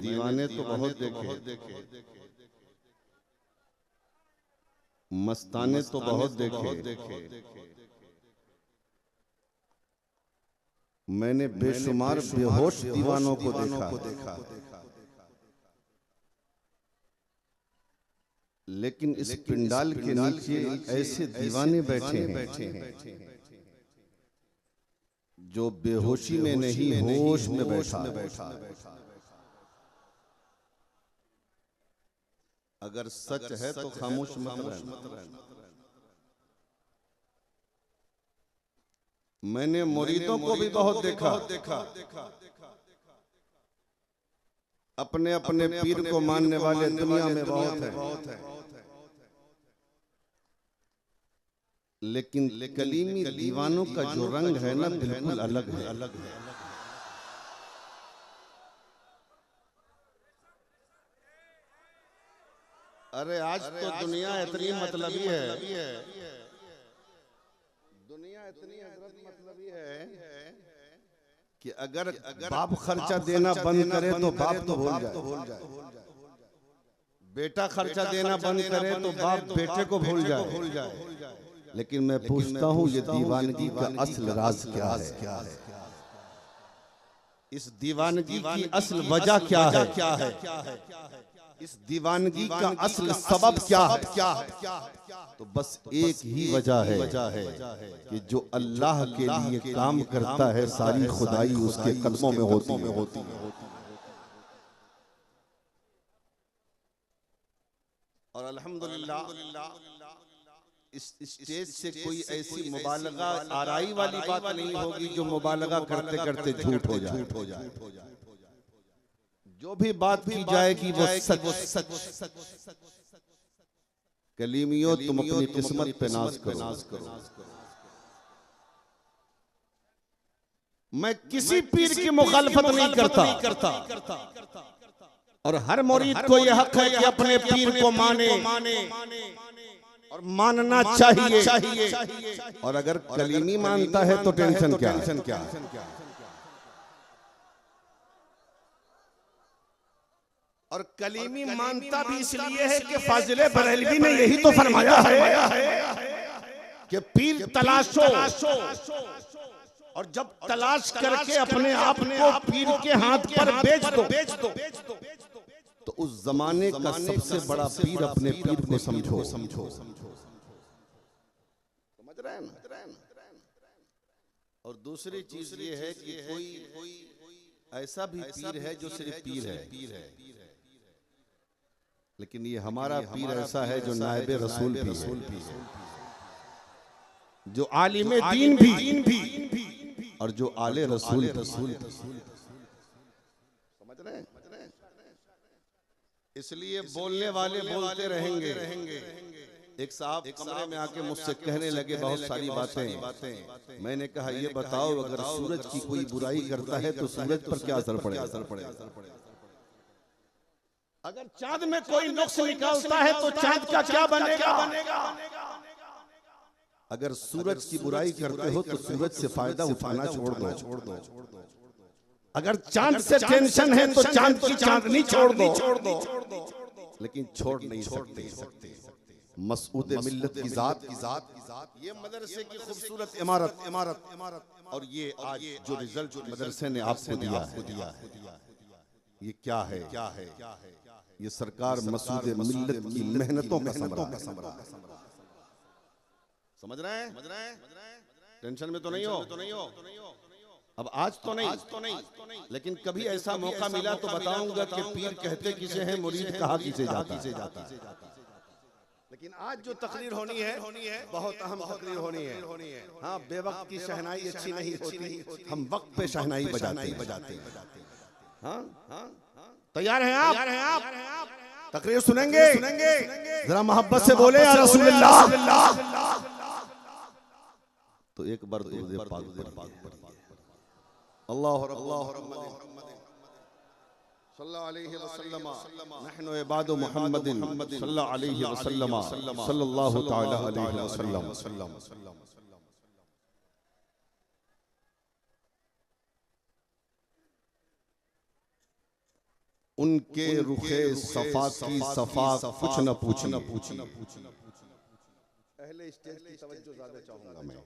दीवाने तो बहुत देखे, मस्ताने तो बहुत देखे, मैंने बेशुमार बेहोश दीवानों को देखा, लेकिन इस पिंडाल के नीचे ऐसे दीवाने बैठे हैं जो बेहोशी में नहीं होश में बैठा। अगर सच है तो खामोश मत रहना। मैंने मुरीदों को भी बहुत देखा, अपने अपने पीर को मानने वाले दुनिया में बहुत है, लेकिन कलीमी दीवानों का जो रंग है ना बिल्कुल अलग है। अरे आज तो दुनिया इतनी मतलबी है, दुनिया इतनी हजरत मतलबी है कि अगर बाप खर्चा देना बंद करे तो बाप तो भूल जाए, बेटा खर्चा देना बंद करे तो बाप बेटे को भूल जाए। लेकिन मैं पूछता हूँ ये दीवानगी का असल राज क्या है? इस दीवानगी की असल वजह क्या है? इस दीवानगी का असल सबब क्या है? तो बस एक ही वजह है कि जो अल्लाह के लिए काम करता है सारी खुदाई उसके कदमों में होती है। और अल्हम्दुलिल्लाह इस स्टेज से कोई ऐसी मुबालगा आराई वाली बात नहीं होगी जो मुबालगा करते करते झूठ हो जाए। जो भी बात की जाएगी वो सच। कलीमियों तुम अपनी किस्मत पे नाज करो। मैं किसी पीर की मुखालफत नहीं करता और हर मुरीद को यह हक है कि अपने पीर को माने और मानना चाहिए। और अगर कलीमी मानता है तो टेंशन क्या? और कलीमी मानता भी इसलिए है कि फाजिले बरेलवी ने यही तो फरमाया है कि पीर तलाशो, और जब तलाश करके अपने आप को पीर के हाथ पर बेच दो तो उस जमाने का सबसे बड़ा पीर अपने पीर को समझो। समझ रहे हैं ना? और दूसरी चीज ये है कि कोई ऐसा भी पीर है जो सिर्फ पीर है, लेकिन ये हमारा पीर ऐसा है जो नायबे रसूल भी है, जो आलिमे दीन भी और जो आले रसूल। समझ रहे हैं? इसलिए बोलने वाले बोलते रहेंगे। एक साहब कमरे में आके मुझसे कहने लगे बहुत सारी बातें। मैंने कहा ये बताओ अगर सूरज की कोई बुराई करता है तो सूरज पर क्या असर पड़ेगा? अगर चांद में कोई नुक्स निकालता है तो चांद का क्या बनेगा? अगर सूरज की बुराई करते हो तो सूरज से फायदा उठाना छोड़ दो। अगर चांद से टेंशन है तो चांद की चांदनी छोड़ दो। लेकिन छोड़ नहीं सकते मसऊद मिल्लत की जात, ये मदरसे की खूबसूरत इमारत और ये आज जो रिजल्ट मदरसे ने आपको दिया है ये क्या है? ये सरकार मसूद मिल्लत की मेहनतों का समरा। समझ रहे हैं? टेंशन में तो नहीं हो। अब आज तो नहीं, लेकिन कभी ऐसा मौका मिला तो बताऊंगा कि पीर कहते किसे हैं, मुरीद कहा किसे जाता है। लेकिन आज जो तकरीर होनी है बहुत अहम तकरीर होनी है। हाँ, बेवक्त की शहनाई अच्छी नहीं होती, हम वक्त पे शहनाई बजाते हैं। हाँ, तैयार हैं आप? तकरीर सुनेंगे? जरा मोहब्बत से बोले या रसूलुल्लाह। तो एक बार दुरूद पाक पर अल्लाह सल्लल्लाहु अलैहि वसल्लम नहनु इबादु मुहम्मदिन सल्लल्लाहु अलैहि वसल्लम सल्लल्लाहु तआला अलैहि वसल्लम। उनके रुखे सफा की सफा कुछ न पूछी। पहले स्टेज की तवज्जो ज्यादा चाहूंगा मैं।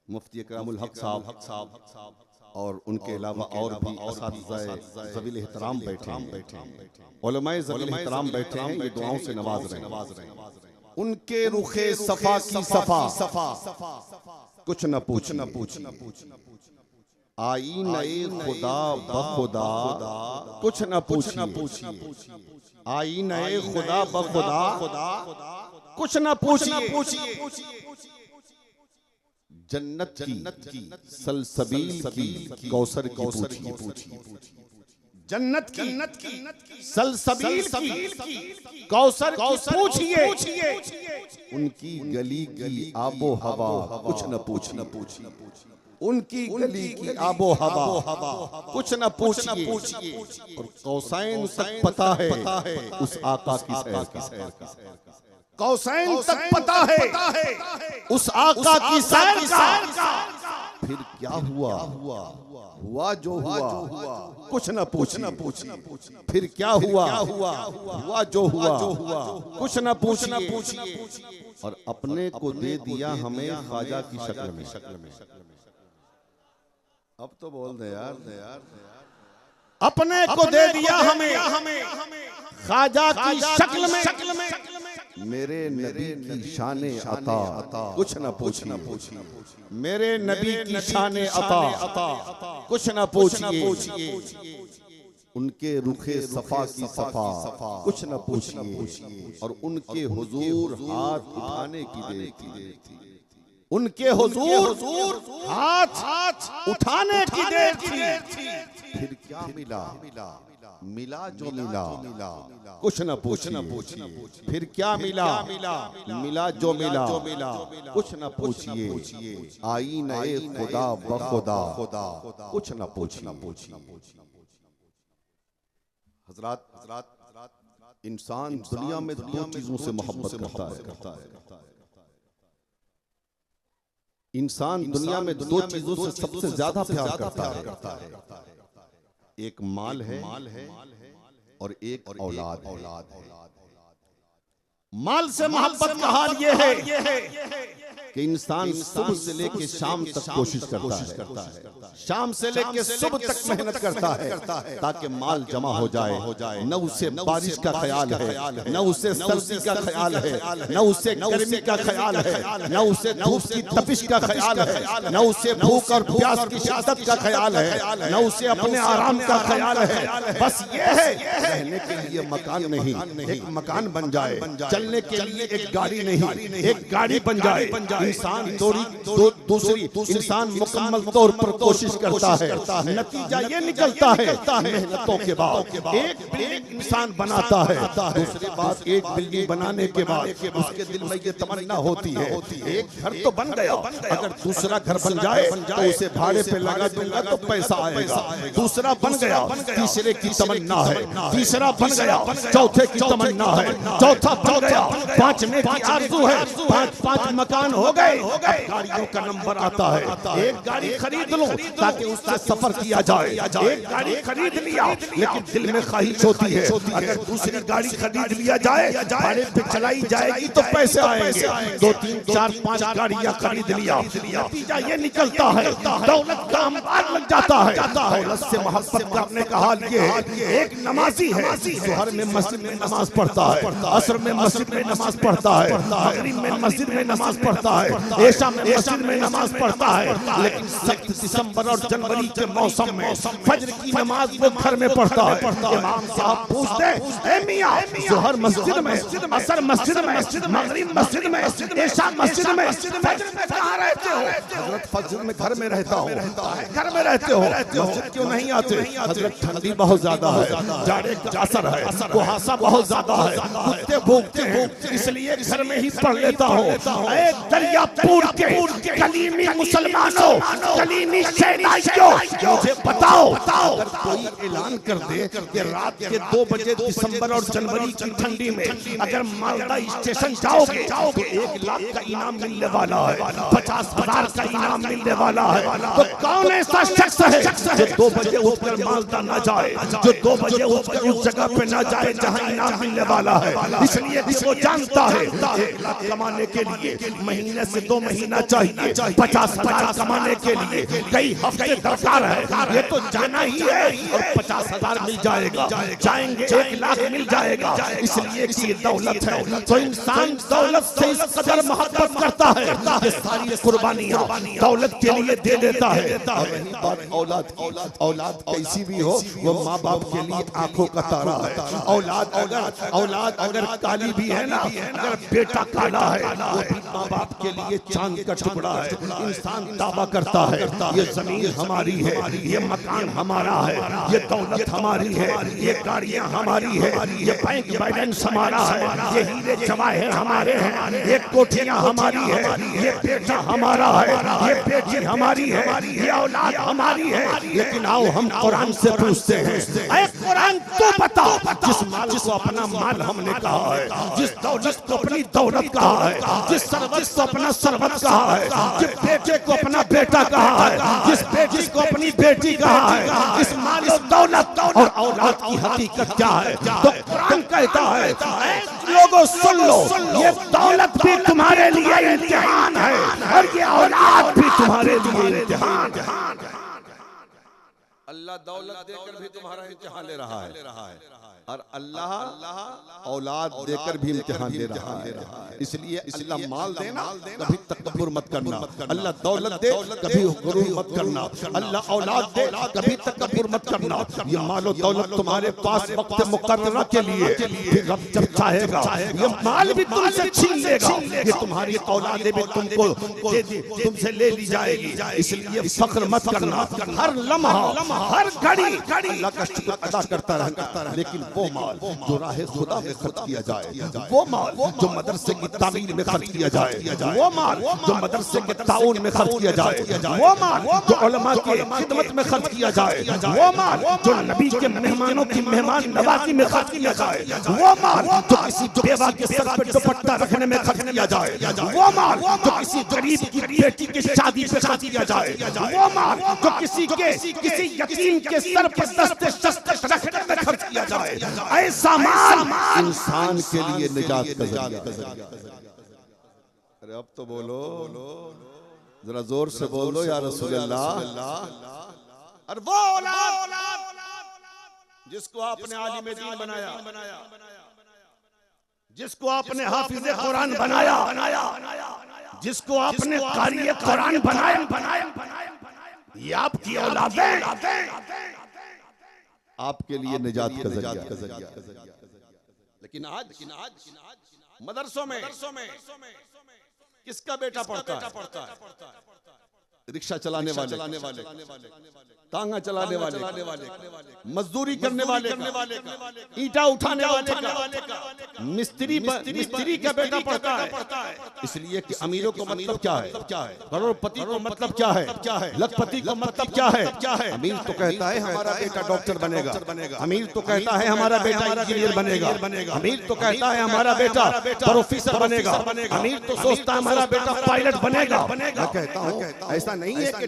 मुफ्ती इकरामुल हक साहब और उनके अलावा और भी असातिज़ाए ज़वील एहतराम बैठे हैं, उलमाए ज़वील एहतराम बैठे हैं, ये दुआओं से नवाज रहे हैं। उनके रुखे सफा की सफा कुछ न पूछी। आई नए खुदा बखुदा कुछ न पूछी। आई नए खुदा बखुदा कुछ न पूछिए। जन्नत की सलसबील की कौसर की पूछिए। जन्नत की सलसबील की कौसर की पूछिए। उनकी गली की आबो हवा कुछ न पूछिए। उनकी गली की आबो हवा कुछ न पूछिए। और कौसैन तक पता है उस आका की सैर का। कौसैन तक पता है उस आका की सैर का। फिर क्या हुआ जो हुआ कुछ न पूछी। फिर क्या हुआ जो हुआ कुछ न पूछी। और अपने को दे दिया हमें ख्वाजा की शक्ल में। अब तो बोल दे यार। अपने को दे दिया हमें ख्वाजा की शक्ल में। मेरे नबी की शाने अता कुछ न पूछी। मेरे नबी की शाने अता कुछ न पूछिए। उनके रुखे सफा की सफा कुछ न पूछिए। और उनके हुजूर हाथ उठाने की देर थी। उनके हुजूर हाथ उठाने की देर थी। फिर क्या मिला जो मिला कुछ न पूछिए। फिर क्या मिला जो मिला कुछ न पूछिए। आई नए खुदा बखुदा कुछ न पूछिए। हजरात, इंसान दुनिया में दो चीजों से मोहब्बत करता है। इंसान दुनिया में दो चीजों से सबसे ज्यादा प्यार करता है। एक माल है और एक औलाद। माल से मोहब्बत का हाल ये है कि इंसान सुबह से लेके शाम तक कोशिश करता है। शाम से लेके सुबह तक मेहनत करता है ताकि माल जमा हो जाए। न उसे बारिश का ख्याल है, न उसे सर्दी का ख्याल है, न उसे गर्मी का ख्याल है, न उसे धूप की तपिश का ख्याल है, न उसे भूख और प्यास की शिद्दत का ख्याल है, न उसे अपने आराम का ख्याल है। बस ये है रहने के लिए मकान नहीं, एक मकान बन जाए। चलने के लिए एक गाड़ी नहीं, एक गाड़ी बन जाए। इंसान दूसरी इंसान मुकम्मल तौर पर कोशिश करता है। नतीजा ये निकलता है मेहनतों के बाद एक बिल्डिंग इंसान बनाता है। दूसरी बात, एक बिल्डिंग बनाने के बाद उसके दिल में ये तमन्ना होती है एक घर तो बन गया, अगर दूसरा घर बन जाए तो उसे भाड़े पे लगा दूंगा तो पैसा आएगा। दूसरा बन गया, तीसरे की तमन्ना है, तीसरा बन गया, चौथे की तमन्ना है, चौथा बन गया, पांचवें की आरज़ू है। पांच मकान हो गए। गाड़ियों का नंबर आता है, एक गाड़ी खरीद लो ताकि उससे सफर किया जाए। एक गाड़ी खरीद लिया लेकिन दिल में ख्वाहिश होती है अगर दूसरी गाड़ी खरीद लिया जाए, भाड़े पे चलाई जाएगी तो पैसे आएंगे। 2, 3, 4, 5 गाड़ियां खरीद लिया, नतीजा ये निकलता है दौलत का अंबार लग जाता है। दौलत से मोहब्बत करने का हाल ये है। एक नमाजी है, ज़ोहर में मस्जिद में नमाज पढ़ता है, असर में मस्जिद में नमाज पढ़ता है, मगरिब में मस्जिद में नमाज पढ़ता है, ऐशा में मस्जिद में नमाज पढ़ता है। लेकिन सख्त दिसंबर और जनवरी के मौसम में फजर की नमाज वो घर में पढ़ता है। इमाम साहब पूछते हैं, ए मियां, ज़ोहर मस्जिद में, असर मस्जिद में, मगरिब मस्जिद में, ऐशा मस्जिद में, फजर में कहाँ रहते हो? हजरत फजर में घर में रहता हूँ। घर में रहते हो, मस्जिद क्यों नहीं आते? हजरत ठंडी बहुत ज्यादा है, जाड़े का असर है, कुहासा बहुत ज्यादा है, कुत्ते भूखते इसलिए घर में ही पढ़ लेता हूँ। दरियापुर के कलीमी मुसलमानों, कलीमी शहनाइयों, मुझे बताओ अगर कोई ऐलान कर दे कि रात के 2 बजे दिसंबर और जनवरी की ठंडी में अगर मालदा स्टेशन जाओगे तो 1 लाख का इनाम मिलने वाला है, 50,000 का इनाम मिलने वाला है, तो कौन ऐसा शख्स है जो 2 बजे उठकर मालदा ना जाए, जो 2 बजे उठकर उस जगह पे ना जाए जहां इनाम मिलने वाला है? इसलिए कि वो जानता है 1 लाख कमाने के लिए महीने से 2 महीना चाहिए, 50,000 कमाने के लिए कई हफ्ते दरकार है। ये तो जाना ही है और 50,000 मिल जाएगा, जाएंगे 1 लाख मिल जाएगा। इसलिए कि दौलत है तो इंसान दौलत से इस कदर मोहब्बत करता है कि सारी कुर्बानियां दौलत के लिए दे देता है। और रही बात औलाद की, औलाद कैसी भी हो वो माँ बाप के लिए आंखों का तारा है। औलाद अगर काली भी है ना, अगर बेटा काला है वो भी माँ बाप के लिए चांद का टुकड़ा है। इंसान दावा करता है ये जमीन हमारी है, ये मकान हमारा है, ये दौलत हमारी है, ये गाड़ियां हमारी है, ये बैंक बैलेंस हमारा है, ये हीरे जवाहर हमारे हैं, ये कोठियां हमारी है, ये बेटा हमारा है, ये बेटी हमारी है, ये औलाद हमारी है। लेकिन आओ हम कुरान से पूछते हैं, ऐ कुरान तू बता, जिस माल को अपना माल हमने कहा है, जिस दौलत को अपनी दौलत कहा है, जिस सरवत को अपना सरवत कहा है, जिस बेटे को अपना बेटा कहा है, जिस बेटी को अपनी बेटी कहा है, इस माल और दौलत और औलाद की हकीकत क्या है? तो कुरान कहता है लोगों सुन लो, ये दौलत भी तुम्हारे लिए इम्तिहान है और ये औलाद भी तुम्हारे लिए इम्तिहान है। अल्लाह दौलत देकर भी तुम्हारा इम्तिहान ले रहा है और अल्लाह औलाद देकर भी इम्तिहान ले रहा है। इसलिए अल्लाह माल देना कभी तकब्बुर मत करना, अल्लाह दौलत दे कभी गुरूर मत करना, अल्लाह औलाद दे कभी तकब्बुर मत करना। ये माल और दौलत तुम्हारे पास वक्त मुकर्ररा के लिए, फिर रब जब चाहेगा ये माल भी तुमसे छीन लेगा, ये तुम्हारी औलादें भी तुमसे ले ली जाएगी। इसलिए फख्र मत करना, हर लम्हा हर घड़ी अल्लाह का शुक्र अदा करता रहना। लेकिन वो माल जो राह खुदा में खर्च किया जाए, वो माल जो मदरसे की तामीर में खर्च किया जाए, वो माल जो मदरसे के ताउन में खर्च किया जाए, वो माल जो उलमा की खिदमत में खर्च किया जाए, वो माल जो नबी के मेहमानों की मेहमान नवाजी में खर्च किया जाए, वो माल जो किसी बेवा के सर पर दुपट्टा रखने में खर्च किया जाए, वो माल जो किसी गरीब की बेटी की शादी पे खर्च किया जाए, वो माल जो किसी यतीम के सर पर दस्ते शस्त्र रखने में खर्च किया जाए, ऐसा माल इंसान के लिए निजात का जरिया। अरे अब तो बोलो, जरा जोर से बोलो या रसूल अल्लाह। और वो औलाद जिसको आपने आलिम दीन बनाया, जिसको आपने हाफिज कुरान बनाया, जिसको आपने कारी कुरान बनाया, ये आपकी औलादें आपके लिए निजात का जरिया। लेकिन आज मदरसों में किसका बेटा पढ़ता है? रिक्शा चलाने वाले, तांगा चलाने वाले, मजदूरी करने वाले, ईंटा उठाने वाले का, मिस्त्री का बेटा पढ़ता है। इसलिए कि अमीरों को मतलब क्या है, करोड़पति को मतलब क्या है, लखपति को मतलब क्या है? अमीर तो कहता है हमारा बेटा डॉक्टर बनेगा, अमीर तो कहता है हमारा बेटा इंजीनियर बनेगा, अमीर तो कहता है हमारा बेटा प्रोफेसर बनेगा, अमीर तो सोचता है हमारा बेटा पायलट बनेगा। मैं कहता हूँ ऐसा नहीं है कि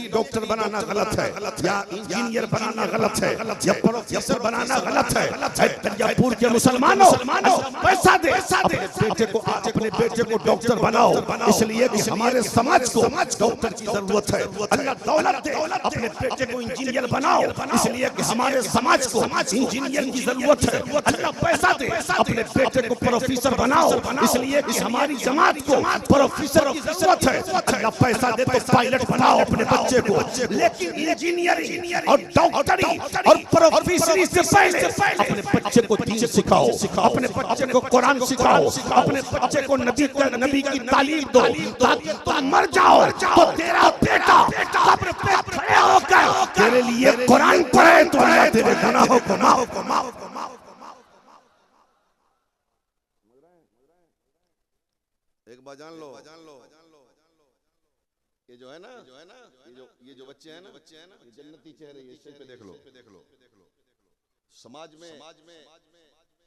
डॉक्टर बनाना गलत है या इंजीनियर बनाना गलत है या प्रोफेसर बनाना गलत है। दरियापुर के मुसलमानों पैसा दे, अपने बेटे को डॉक्टर बनाओ, इसलिए कि हमारे समाज को डॉक्टर की जरूरत है। अल्लाह दौलत दे, अपने बेटे को इंजीनियर बनाओ, इसलिए कि हमारे समाज को इंजीनियर की जरूरत है। अल्लाह पैसा दे, अपने बेटे को प्रोफेसर बनाओ, इसलिए कि हमारी जमात को प्रोफेसर की जरूरत है। अल्लाह पैसा दे तो पायलट बनाओ अपने बच्चे को, लेकिन इंजीनियरिंग और डॉक्टरी और प्रोफेसरी से पहले अपने बच्चे को दीन सिखाओ, अपने बच्चे को कुरान सिखाओ, अपने बच्चे को नबी की तालीम दो, ताकि तुम मर जाओ तो तेरा बेटा कब्र पे खड़े होकर तेरे लिए कुरान पढ़े तो अल्लाह तेरे गुनाहों को माफ। एक बात जान लो, ये जो है ना, ये जो बच्चे हैं ना, ये जन्नती चेहरे, ये इस पे देख लो। समाज में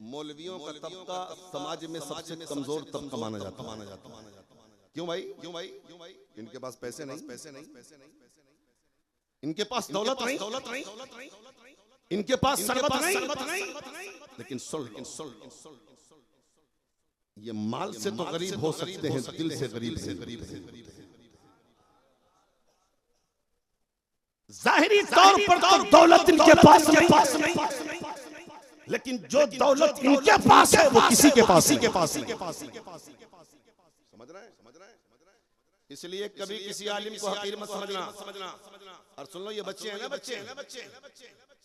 मौलवियों का तबका समाज में सबसे कमजोर तबका माना जाता। क्यों भाई? इनके पास पैसे नहीं, इनके पास दौलत नहीं, इनके पास सरबत नहीं, लेकिन ये माल से तो गरीब हो सकते हैं, दिल से गरीब है। जाहिरी तौर पर तो दौलत इनके पास नहीं, लेकिन जो दौलत इनके पास है वो किसी के पास नहीं। समझ रहे हैं? इसलिए कभी किसी आलिम को हकीर मत समझना। और सुन लो, ये बच्चे हैं ना,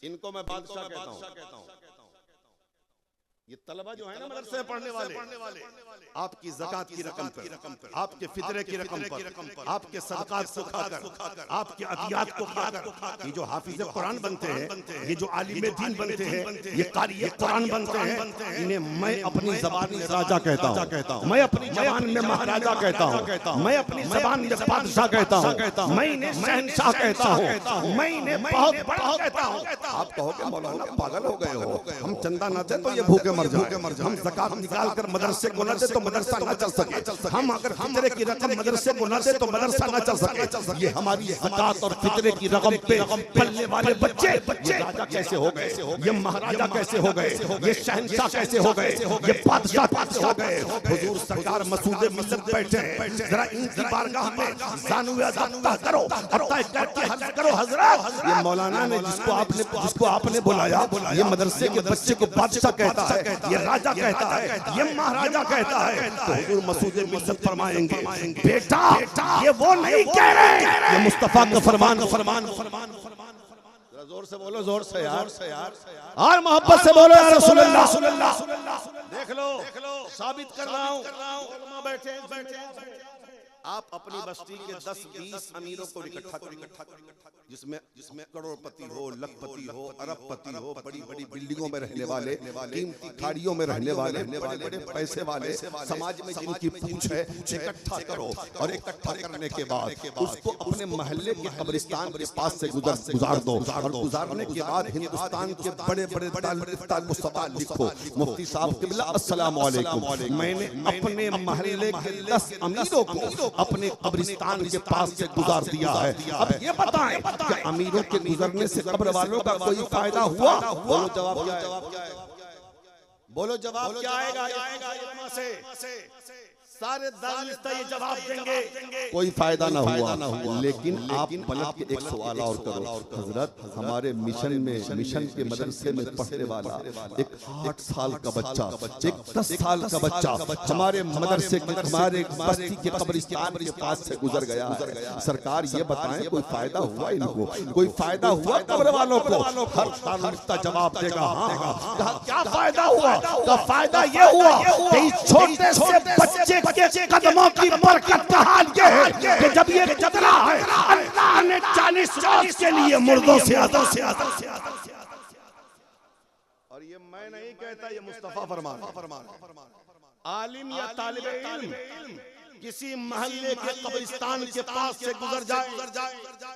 इनको मैं बादशाह कहता हूँ। ये तलबा जो है ना मदरसे में पढ़ने वाले, आपकी ज़कात की रकम पर, आपके फितरे की रकम पर, आपके सदकात को खाकर, आपके अतियात को खाकर, ये जो हाफिज़ कुरान बनते हैं, ये जो आलिम दीन बनते हैं, ये कारी कुरान बनते हैं, इन्हें मैं अपनी ज़बान में राजा कहता हूँ, मैं अपनी ज़बान में महाराजा कहता हूँ, मैं अपनी ज़बान में बादशाह कहता हूँ, मैं इन्हें शहंशाह कहता हूँ, मैं इन्हें बहुत बड़ा कहता हूँ। आप कहोगे मौलाना पागल हो गए हो, हम चंदा न दे तो ये भूखे मर जाए, हम ज़कात निकाल कर मदरसे को न दे तो मदरसा न चल सके, हम अगर फितरे की रकम मदरसे को न दे तो मदरसा न चल सके। ये हमारी ज़कात और फितरे की रकम पे पलने वाले बच्चे ये राजा कैसे हो गए, ये महाराजा कैसे हो गए, ये शहंशाह कैसे हो गए, ये बादशाह कैसे हो गए। हुजूर सरकार मसूदे मिल्लत बैठे हैं, जरा इनकी बारगाह में ज़ानुए अज़ा करो और तय करके हज करो हज़रत। ये मौलाना ने जिसको आपने बुलाया, ये मदरसे के बच्चे को बादशाह कहता है, ये राजा कहता है, ये महाराजा कहता है, तो हुजूर मसूदे मिल्लत फरमाएंगे, बेटा ये वो नहीं कह रहे, ये मुस्तफा का फरमान। जोर से बोलो, जोर से यार, और मोहब्बत से बोलो या रसूल अल्लाह। देख लो, साबित कर रहा हूँ। बैठे आप अपनी बस्ती के 10-20 अमीरों को इकट्ठा करो, जिसमें करोड़पति हो, लखपति हो, अरबपति हो, बड़ी बड़ी बिल्डिंगों में रहने वाले, कीमती खाड़ियों में रहने वाले, बड़े बड़े पैसे वाले, समाज में जिनकी पूछ है, इकट्ठा करो। और इकट्ठा करने के बाद उसको अपने महल्ले के कब्रिस्तान के पास से गुजार दो, और गुजारने के बाद हिंदुस्तान के बड़े बड़े ताल्लुक सवाल लिखो, मुफ्ती साहब क़िबला अस्सलाम वालेकुम, मैंने अपने महल्ले के 10 अमीरों को अपने कब्रिस्तान के पास से गुजार दिया है। अब ये बताएं कि अमीरों के गुजरने से कब्र वालों का कोई फायदा हुआ? बोलो जवाब क्या है? बोलो जवाब क्या आएगा? सारे दानिस्ता ये जवाब देंगे कोई फायदा ना हुआ। लेकिन आप पलट के एक सवाल और करो, हजरत हमारे मिशन के मदरसे में पढ़ने वाला एक 8 साल का बच्चा, एक 10 साल का बच्चा हमारे मदरसे हमारे बस्ती के कब्रिस्तान के पास से गुजर गया है। सरकार ये बताएं कोई फायदा हुआ इनको? कोई फायदा हुआ कब्र वालों को? हर दानिस्ता जवाब देगा हाँ। क्या फायदा हुआ? तो फायदा ये हुआ कि छोटे से बच्चे के कदमों की बरकत का हाल ये है कि जब ये गुजरा है, अल्लाह ने 40 रोज के लिए मुर्दों से आता। और ये मैं नहीं कहता, ये मुस्तफा फरमान। आलिम या तालिब इल्म किसी महल्ले के कब्रिस्तान के पास से गुजर जाए,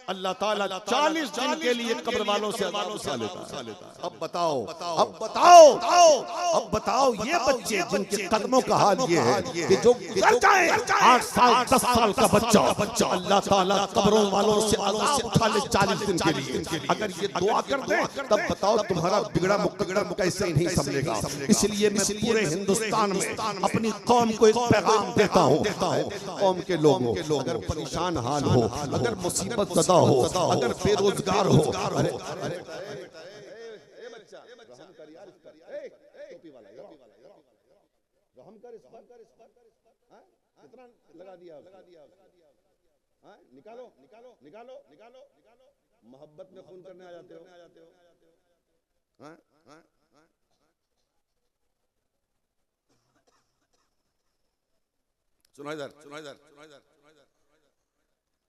अल्लाह ताला 40 दिन के लिए कब्र वालों से लेता है। अब बताओ ये बच्चे जिनके कदमों का हाल ये है कि जो गुजर जाए 8 साल 10 साल का बच्चा अल्लाह ताला कब्रों वालों से उठा ले 40 दिन के लिए। अगर ये दुआ कर दे तब बताओ तुम्हारा बिगड़ा मुकद्दर कैसे नहीं संभलेगा। इसलिए मैं पूरे हिंदुस्तान में अपनी कौम को एक पैगाम देता हूँ, कौम के लोगों अगर परेशान हाल हो, अगर मुसीबत ज़दा हो, अगर बेरोजगार हो, अरे कितना लगा दिया, निकालो मोहब्बत में खून करने आ जाते हो। सुनो इधर,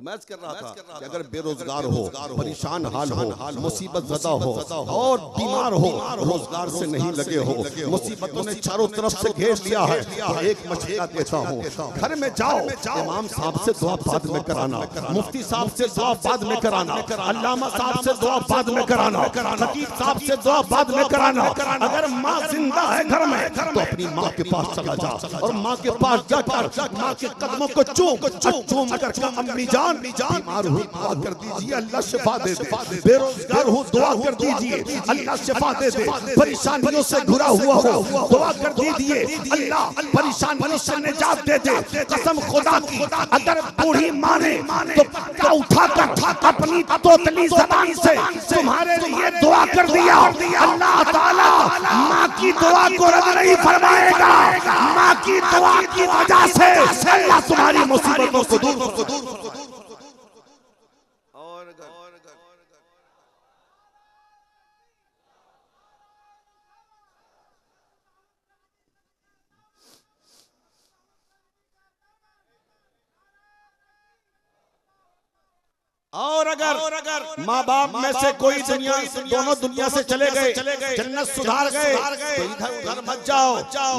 मैं कर रहा था कि अगर बेरोजगार हो, परेशान हाल हो, मुसीबत ज़दा हो और बीमार हो, रोजगार से नहीं लगे हो, मुसीबतों ने चारों तरफ से घेर लिया है, तो एक मशवरा देता हूँ, घर में जाओ, इमाम साहब से दुआ बाद में कराना, मुफ्ती साहब से दुआ बाद में कराना, अल्लामा साहब से दुआ बाद में कराना, खतीब साहब से दुआ बाद में कराना। अगर माँ जिंदा है घर में तो अपनी माँ के पास चला जा और माँ के पास जाकर माँ के कदमों को चूम कर अम्मी जान बीमार हुई दुआ कर दीजिए, अल्लाह शिफा दे दे, बेरोजगार हो दुआ कर दीजिए, अल्लाह शिफा दे दे, परेशानियों से घिरा हुआ हो दुआ कर दीजिए, अल्लाह परेशानियों से निजात दे दे। कसम खुदा की, अगर बूढ़ी माने तो पत्ता उठाकर अपनी तोतली ज़बान से तुम्हारे लिए दुआ कर दिया, अल्लाह ताला माँ की दुआ को रद्द नहीं फरमाएगा। माँ की दुआ की वजह से अल्लाह तुम्हारी मुसीबतों को दूर और अगर माँ बाप में से कोई दोनों दुनिया से चले गए, जन्नत सुधार गए, तो इधर उधर मत जाओ,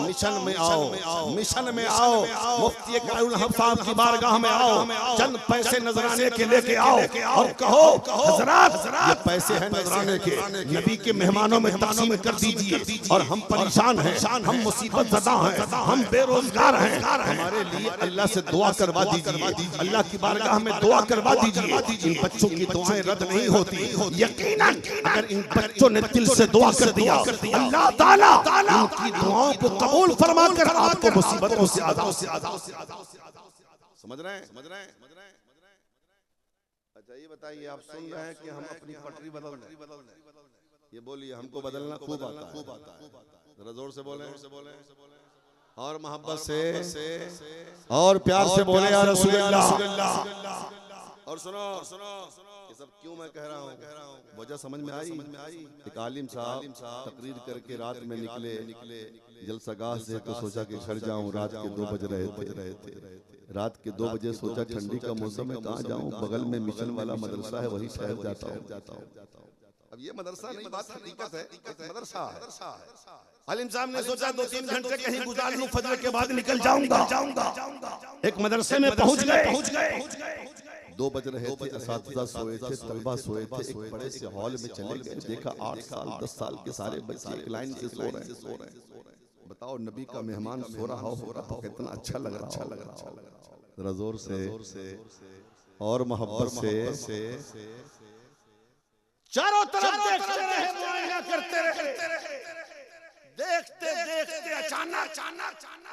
मिशन में आओ, मिशन में आओ, मुफ्ती कारुल हक साहब की बारगाह में आओ, चंद पैसे नजराने के लेके आओ और कहो हजरत ये पैसे हैं नजराने के, नबी के मेहमानों में तकसीम कर दीजिए, और हम परेशान हैं, हम मुसीबत ज़दा हैं, हम बेरोजगार हैं, हमारे लिए अल्लाह से दुआ करवा दीजिए, अल्लाह की बारगाह में दुआ करवा दीजिए। इन बच्चों की दुआएं रद्द नहीं होती, यकीनन अगर इन बच्चों ने दिल से दुआ कर दिया, अल्लाह ताला उनकी दुआओं को कबूल फरमाकर आपको मुसीबतों से आजाद। समझ रहे हैं? अच्छा ये बताइए, आप सुन रहे हैं कि हम अपनी पटरी बदल रहे हैं, ये बोलिए हमको बदलना खूब आता है, जरा जोर से बोले और मोहब्बत से और प्यार से बोले या रसूलुल्लाह। और सुनो ये सब क्यों मैं कह रहा हूँ, वजह समझ में आई। एक आलिम साहब तकरीर करके रात में निकले जलसागाह से, तो सोचा कि घर जाऊं, रात के 2 बज रहे थे, रात के 2 बजे सोचा ठंडी का मौसम है, कहाँ जाऊं, बगल में मिशन वाला मदरसा है, वही शहर जाता हूँ। अब ये मदरसा नहीं, बात हकीकत है, मदरसा है। आलिम साहब ने सोचा 2-3 घंटे कहीं गुजार लूं, फजर के बाद निकल जाऊंगा। एक मदरसे में पहुंच गए, 2 बज रहे थे, असातिज़ा सोए थे, तलबा सोए थे, एक बड़े से हॉल में चले गए, देखा 8 साल 10 साल के सारे बच्चे एक लाइन से सो रहे हैं। बताओ नबी का मेहमान सो रहा हो कितना अच्छा लग रहा हो। जरा जोर से और मोहब्बत से चारों तरफ देखते रहे, मुआयना करते रहे, देखते देखते अचानक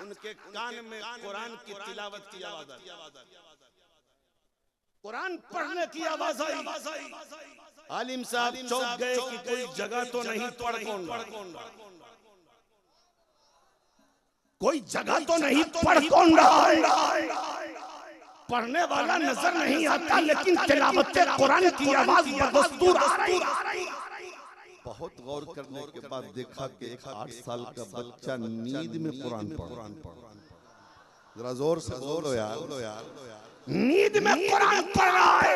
उनके कान में कुरान की तिलावत की आवाज आई, कुरान पढ़ने की आवाज आई। आलिम साहब चौंक गए कि कोई जगह तो नहीं, कोई जगह तो नहीं, पढ़ कौन रहा है, पढ़ने वाला नजर नहीं आता, लेकिन तिलावत कुरान की आवाज बदस्तूर आ रही। बहुत गौर करने के बाद देखा कि एक 8 साल का बच्चा नींद में कुरान पढ़ रहा। जरा जोर से बोलो यार, नींद में कुरान पढ़ रहा है।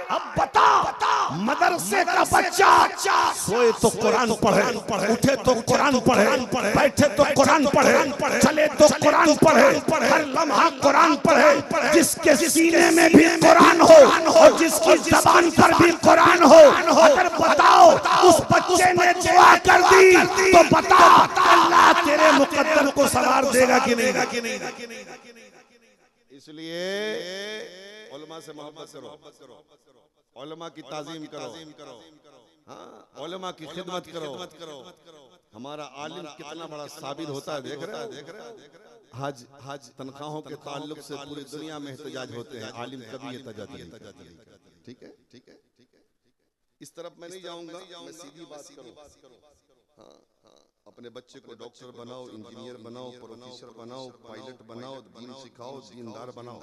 अब बता, मदरसे का बच्चा सोए तो कुरान पढ़े, उठे तो कुरान पढ़े, बैठे तो कुरान पढ़े, चले तो कुरान पढ़े, हर लम्हा कुरान पढ़े, जिसके सीने में भी कुरान हो और जिसकी ज़बान पर भी कुरान हो। अगर बताओ उस बच्चे ने दुआ कर दी तो बता अल्लाह तेरे मुकद्दर को सवार देगा कि नहीं। इसलिए उलमा से मोहब्बत करो, उलमा की ताज़ीम करो, हाँ उलमा की खिदमत करो। हमारा आलिम कितना बड़ा साबिर होता है, देख रहे हज तनख्वाहों के ताल्लुक से पूरी दुनिया में एहतजाज होते हैं, आलिम कभी एहतजाज नहीं करता। ठीक है, इस तरफ मैं नहीं जाऊंगा, मैं सीधी बात करूं। हाँ, अपने बच्चे को डॉक्टर बनाओ, इंजीनियर बनाओ, प्रोफेसर बनाओ, पायलट बनाओ, दीन सिखाओ, दीनदार बनाओ,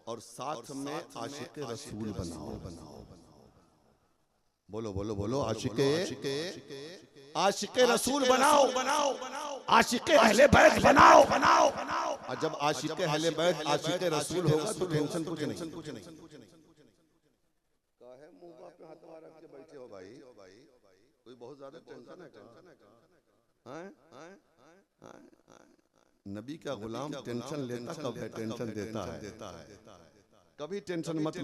और साथ में आशिक रसूल बनाओ। बोलो आशिक रसूल बनाओ, आशिक अहले बैत बनाओ। और जब आशिक अहले बैत आशिक रसूल होगा तो टेंशन कुछ नहीं। बहुत ज्यादा टेंशन है। नबी का गुलाम टेंशन लेता कब है, टेंशन देता है। कभी टेंशन मत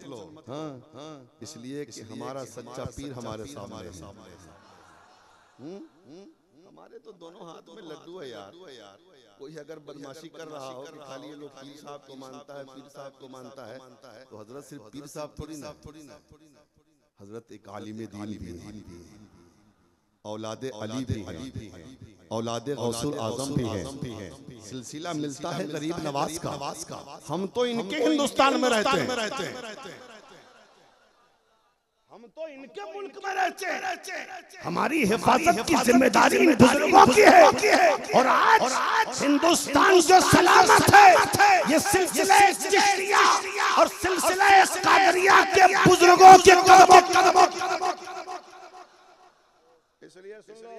लो। हाँ, इसलिए कि हमारा सच्चा पीर हमारे सामने है। हमारे तो दोनों हाथ में लड्डू है यार। कोई अगर बदमाशी कर रहा हो कि खाली ये लोग पीर साहब को मानता है, पीर साहब को मानता है, तो हजरत सिर्फ पीर साहब थोड़ी ना, हजरत एक आलिम दीन भी है, औलादे अली भी है, औलादे गौसुल आजम भी है। सिलसिला मिलता है गरीब नवाज का। हम तो इनके हिंदुस्तान में रहते हैं, हम तो इनके मुल्क में रहते हैं। हमारी हिफाजत की जिम्मेदारी इन बुजुर्गों की है। और आज हिंदुस्तान जो सलामत है, ये सिलसिले चिश्तिया और सिलसिले कादरिया के बुजुर्गों के कदमों। इसलिए सुन लो,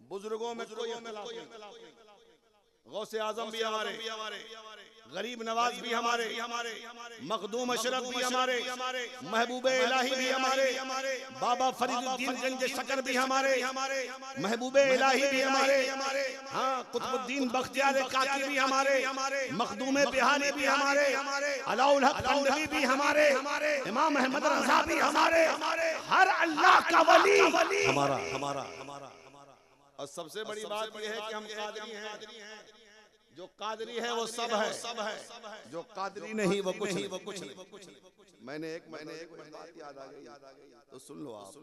बुजुर्गों में कोई इख्तिलाफ नहीं। गौसे आजम भी हमारे, गरीब नवाज भी हमारे, मखदूम अशरफ भी हमारे, महबूबे इलाही भी हमारे, बाबा फरीदुद्दीन गंज शकर भी हमारे, महबूबे इलाही भी हमारे, हाँ, कुतुबुद्दीन बख्तियार काकी भी हमारे, मखदूमे बिहारी भी हमारे, अलाउल हक कंडवी भी हमारे, इमाम अहमद रजा भी हमारे। हर अल्लाह का वली हमारा। और सबसे बड़ी बात यह है कि हम कादरी हैं। जो कादरी है वो सब है, जो कादरी नहीं वो कुछ नहीं। मैंने एक बात याद आ गई, तो सुन लो आप।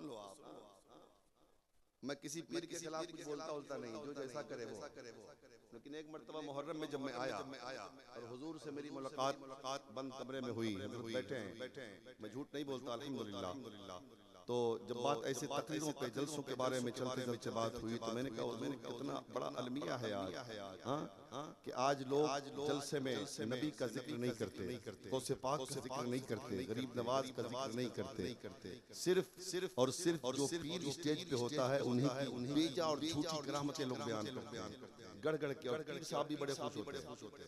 मैं किसी पीर के खिलाफ कुछ बोलता नहीं, जो जैसा करे वो। लेकिन एक मर्तबा मुहर्रम में जब मैं आया और हुजूर से मेरी मुलाकात बंद कमरे में हुई, बैठे हैं, मैं झूठ नहीं बोलता अल्हम्दुलिल्लाह। तो जब बात ऐसे तकरीरों पे जलसों के बारे में चलते बात हुई, तो मैंने कहा हुजूर कितना बड़ा अलमिया है आज, हाँ, कि आज लोग जलसे में नबी का जिक्र नहीं करते, गौसे पाक का जिक्र नहीं करते, गरीब नवाज का जिक्र नहीं करते। सिर्फ और सिर्फ जो पीर स्टेज पे होता है उन्हीं की बेजा और झूठी करामतें लोग बयान करते हैं, गढ़ के। और पीर साहब भी बड़े खुश होते हैं।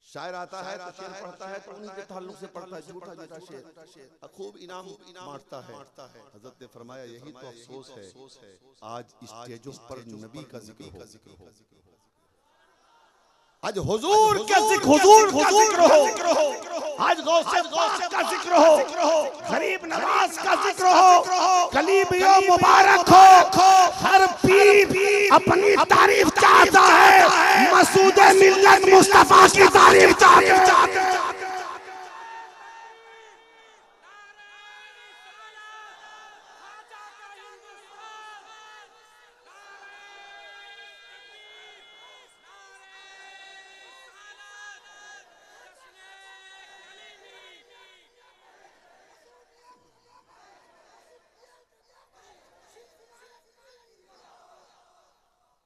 शायर आता है तो शेर पढ़ता है तो उन्हीं के ताल्लुक से पढ़ता है, झूठा शेर खूब इनाम बांटता है। हजरत ने फरमाया यही तो अफसोस है आज स्टेजों पर नबी का जिक्र हो, आज हुजूर का जिक्र हो, आज गौसे पाक का जिक्र हो, गरीब नवाज का जिक्र हो, कलीबियों मुबारक हो। हर पीर अपनी तारीफ चाहता है, मसूद मिल्लत मुस्तफा की तारीफ चाहता है।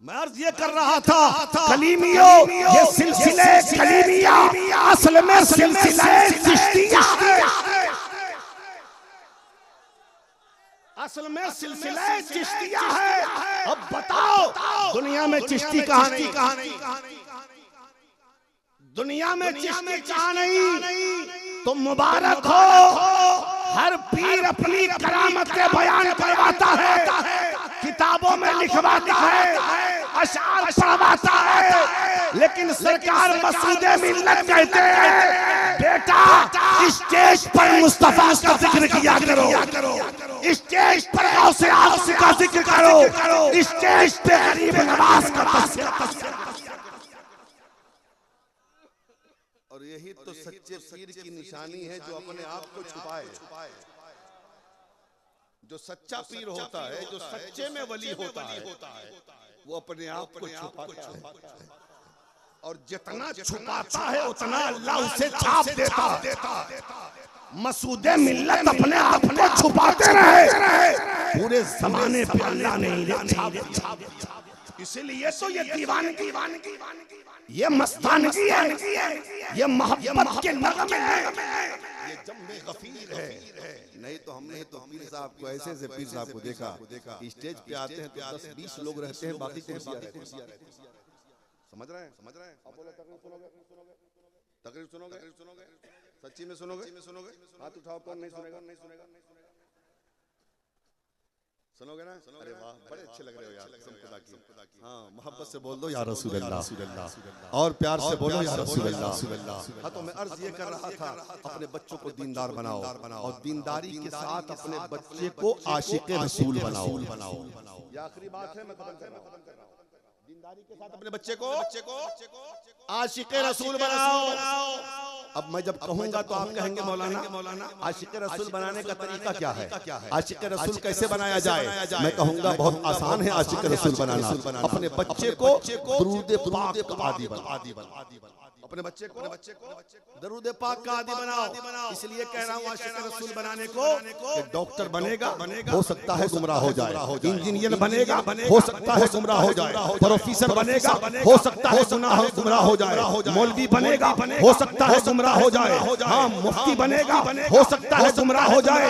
मैं अर्ज ये कर रहा था, कलीमियों, ये सिलसिले कलीमिया असल में सिलसिले चिश्तिया है, असल में सिलसिले चिश्तिया है। अब बताओ दुनिया में चिश्ती कहाँ नहीं, दुनिया में चिश्ती कहाँ नहीं। तो मुबारक हो, हर पीर अपनी करामतें बयान करवाता है, किताबों में लिखवाता है, अशार पढ़वाता है। लेकिन सरकार मसूदे मिल्लत कहते हैं बेटा स्टेज पर मुस्तफा का जिक्र किया करो, स्टेज पर गौसे आज़म का जिक्र करो, स्टेज पे गरीब नवाज का तज़किरा। और यही तो सच्चे पीर की निशानी है, जो अपने आप को छुपाए। जो सच्चा पीर होता है, जो सच्चे में वली होता है, वो अपने आप को छुपाता है। और जितना छुपाता है उतना अल्लाह उसे छाप देता है। मसूदे मिल्लत अपने आप को छुपाते रहे, पूरे जमाने पे अल्लाह ने छाप। इसीलिए तो ये दीवानगी, ये मस्तानगी है, ये मोहब्बत के नगमे है, ये जम्मे गफीर है। नहीं तो हमने तो पीर साहब को ऐसे पीर साहब को देखा स्टेज पे आते हैं तो 10-20 लोग रहते हैं, बाकी कुर्सियां रहती हैं। समझ रहे हैं? आप बोले तकरीर सुनोगे, सच्ची में सुनोगे? हाथ उठाओ, कौन नहीं सुनेगा? सुनोगे ना? अरे वाह, बड़े अच्छे लग रहे हो यार, कसम खुदा की। हाँ, मोहब्बत से बोल दो या रसूल अल्लाह, और प्यार से बोलो या रसूल अल्लाह। हाँ, तो मैं अर्ज ये कर रहा था, अपने बच्चों को दीनदार बनाओ और दीनदारी के साथ अपने बच्चे को आशिक रसूल बनाओ। ये आखिरी बात है, मैं खत्म कर रहा हूं। दीनदारी के साथ अपने बच्चे को आशिक रसूल बनाओ। अब मैं जब कहूंगा तो आप कहेंगे मौलाना आशिक रसूल बनाने का तरीका क्या है? आशिक रसूल कैसे बनाया जाए? मैं कहूंगा बहुत आसान है आशिक रसूल बनाना। अपने बच्चे को दुरूद पाक आदि बनाओ। अपने बच्चे को दरूद पाक का आदि बनाओ। इसलिए कह रहा हूँ आशिक रसूल बनाने को, डॉक्टर बनेगा हो सकता है गुमराह हो जाए, इंजीनियर बनेगा हो सकता है गुमराह हो जाए, प्रोफेसर बनेगा हो सकता है गुमराह हो जाए, मौलवी बनेगा हो सकता है गुमराह हो जाए, हाँ मुफ्ती बनेगा हो सकता है गुमराह हो जाए।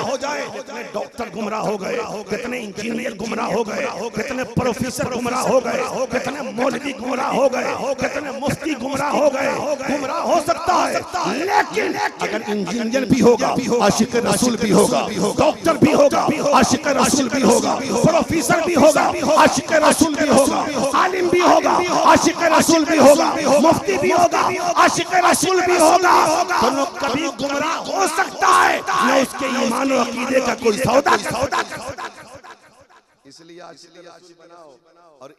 कितने डॉक्टर गुमराह हो गए, कितने इंजीनियर गुमराह हो गए, कितने प्रोफेसर गुमराह हो गए, कितने मौलवी गुमराह हो गए, कितने मुफ्ती गुमराह हो गए। गुमराह हो सकता है, लेकिन अगर इंजीनियर भी होगा आशिक रसूल भी होगा, डॉक्टर भी होगा आशिक रसूल भी होगा, प्रोफेसर भी होगा आशिक रसूल भी होगा, आलिम भी होगा आशिक रसूल भी होगा, मुफ्ती भी होगा आशिक रसूल भी होगा, तो कभी गुमराह हो सकता है न उसके ईमान और अकीदे का कोई सौदा। इसलिए आशिक रसूल बनाओ और